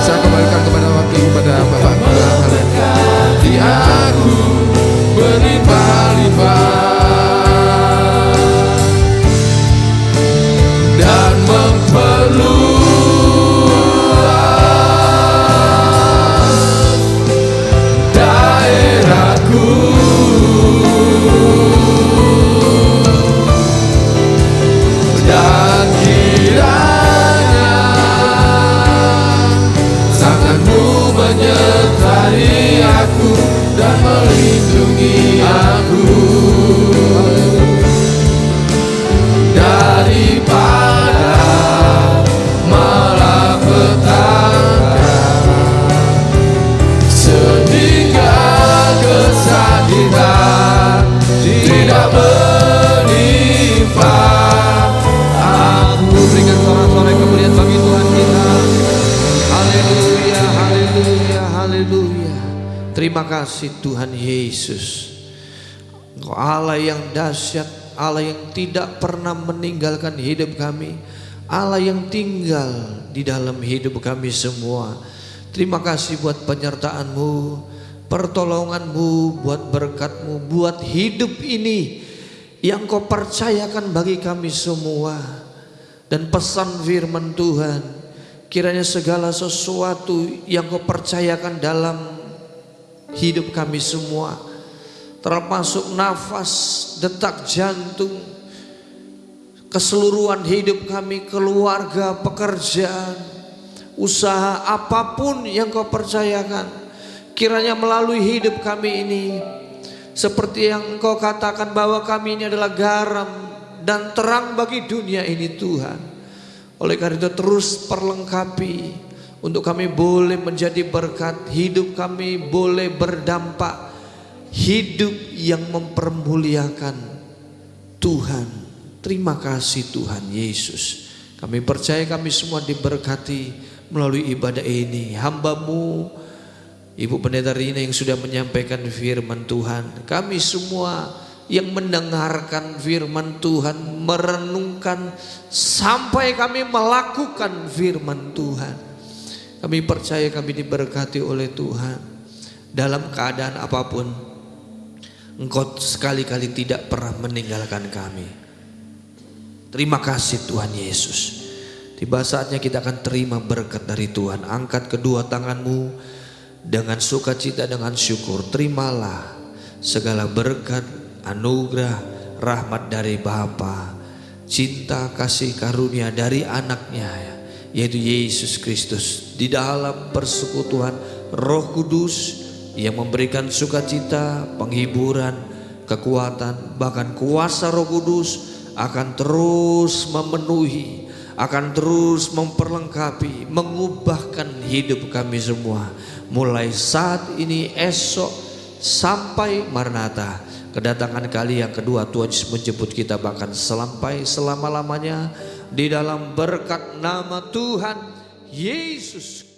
saya kembalikan kepada waktu kepada Bapak memberkati aku berlimpah-limpah dan memperluas daerahku, dan kiranya tanganmu menyertai aku dan melindungi aku daripada malapetaka, sehingga kesakitan tidak menimpa aku. Berikan sorak-sorai kemuliaan bagi Tuhan kita. Haleluya, haleluya, haleluya. Terima kasih Tuhan Yesus. Engkau Allah yang dahsyat, Allah yang tidak pernah meninggalkan hidup kami, Allah yang tinggal di dalam hidup kami semua. Terima kasih buat penyertaan-Mu, pertolongan-Mu, buat berkat-Mu, buat hidup ini yang Kau percayakan bagi kami semua. Dan pesan firman Tuhan, kiranya segala sesuatu yang Kau percayakan dalam hidup kami semua, termasuk nafas, detak jantung, keseluruhan hidup kami, keluarga, pekerjaan, usaha, apapun yang Kau percayakan, kiranya melalui hidup kami ini, seperti yang Engkau katakan bahwa kami ini adalah garam dan terang bagi dunia ini Tuhan. Oleh karena itu terus perlengkapi untuk kami boleh menjadi berkat, hidup kami boleh berdampak, hidup yang mempermuliakan Tuhan. Terima kasih Tuhan Yesus. Kami percaya kami semua diberkati melalui ibadah ini. Hamba-Mu Ibu Pendeta Rina yang sudah menyampaikan firman Tuhan, kami semua yang mendengarkan firman Tuhan, merenungkan sampai kami melakukan firman Tuhan. Kami percaya kami diberkati oleh Tuhan. Dalam keadaan apapun, Engkau sekali-kali tidak pernah meninggalkan kami. Terima kasih Tuhan Yesus. Tiba saatnya kita akan terima berkat dari Tuhan. Angkat kedua tanganmu dengan sukacita, dengan syukur. Terimalah segala berkat, anugerah, rahmat dari Bapa, cinta, kasih karunia dari anaknya yaitu Yesus Kristus, di dalam persekutuan Roh Kudus yang memberikan sukacita, penghiburan, kekuatan, bahkan kuasa Roh Kudus akan terus memenuhi, akan terus memperlengkapi, mengubahkan hidup kami semua, mulai saat ini, esok, sampai Maranatha, kedatangan kali yang kedua Tuhan Yesus menjemput kita, bahkan sampai selama-lamanya, di dalam berkat nama Tuhan Yesus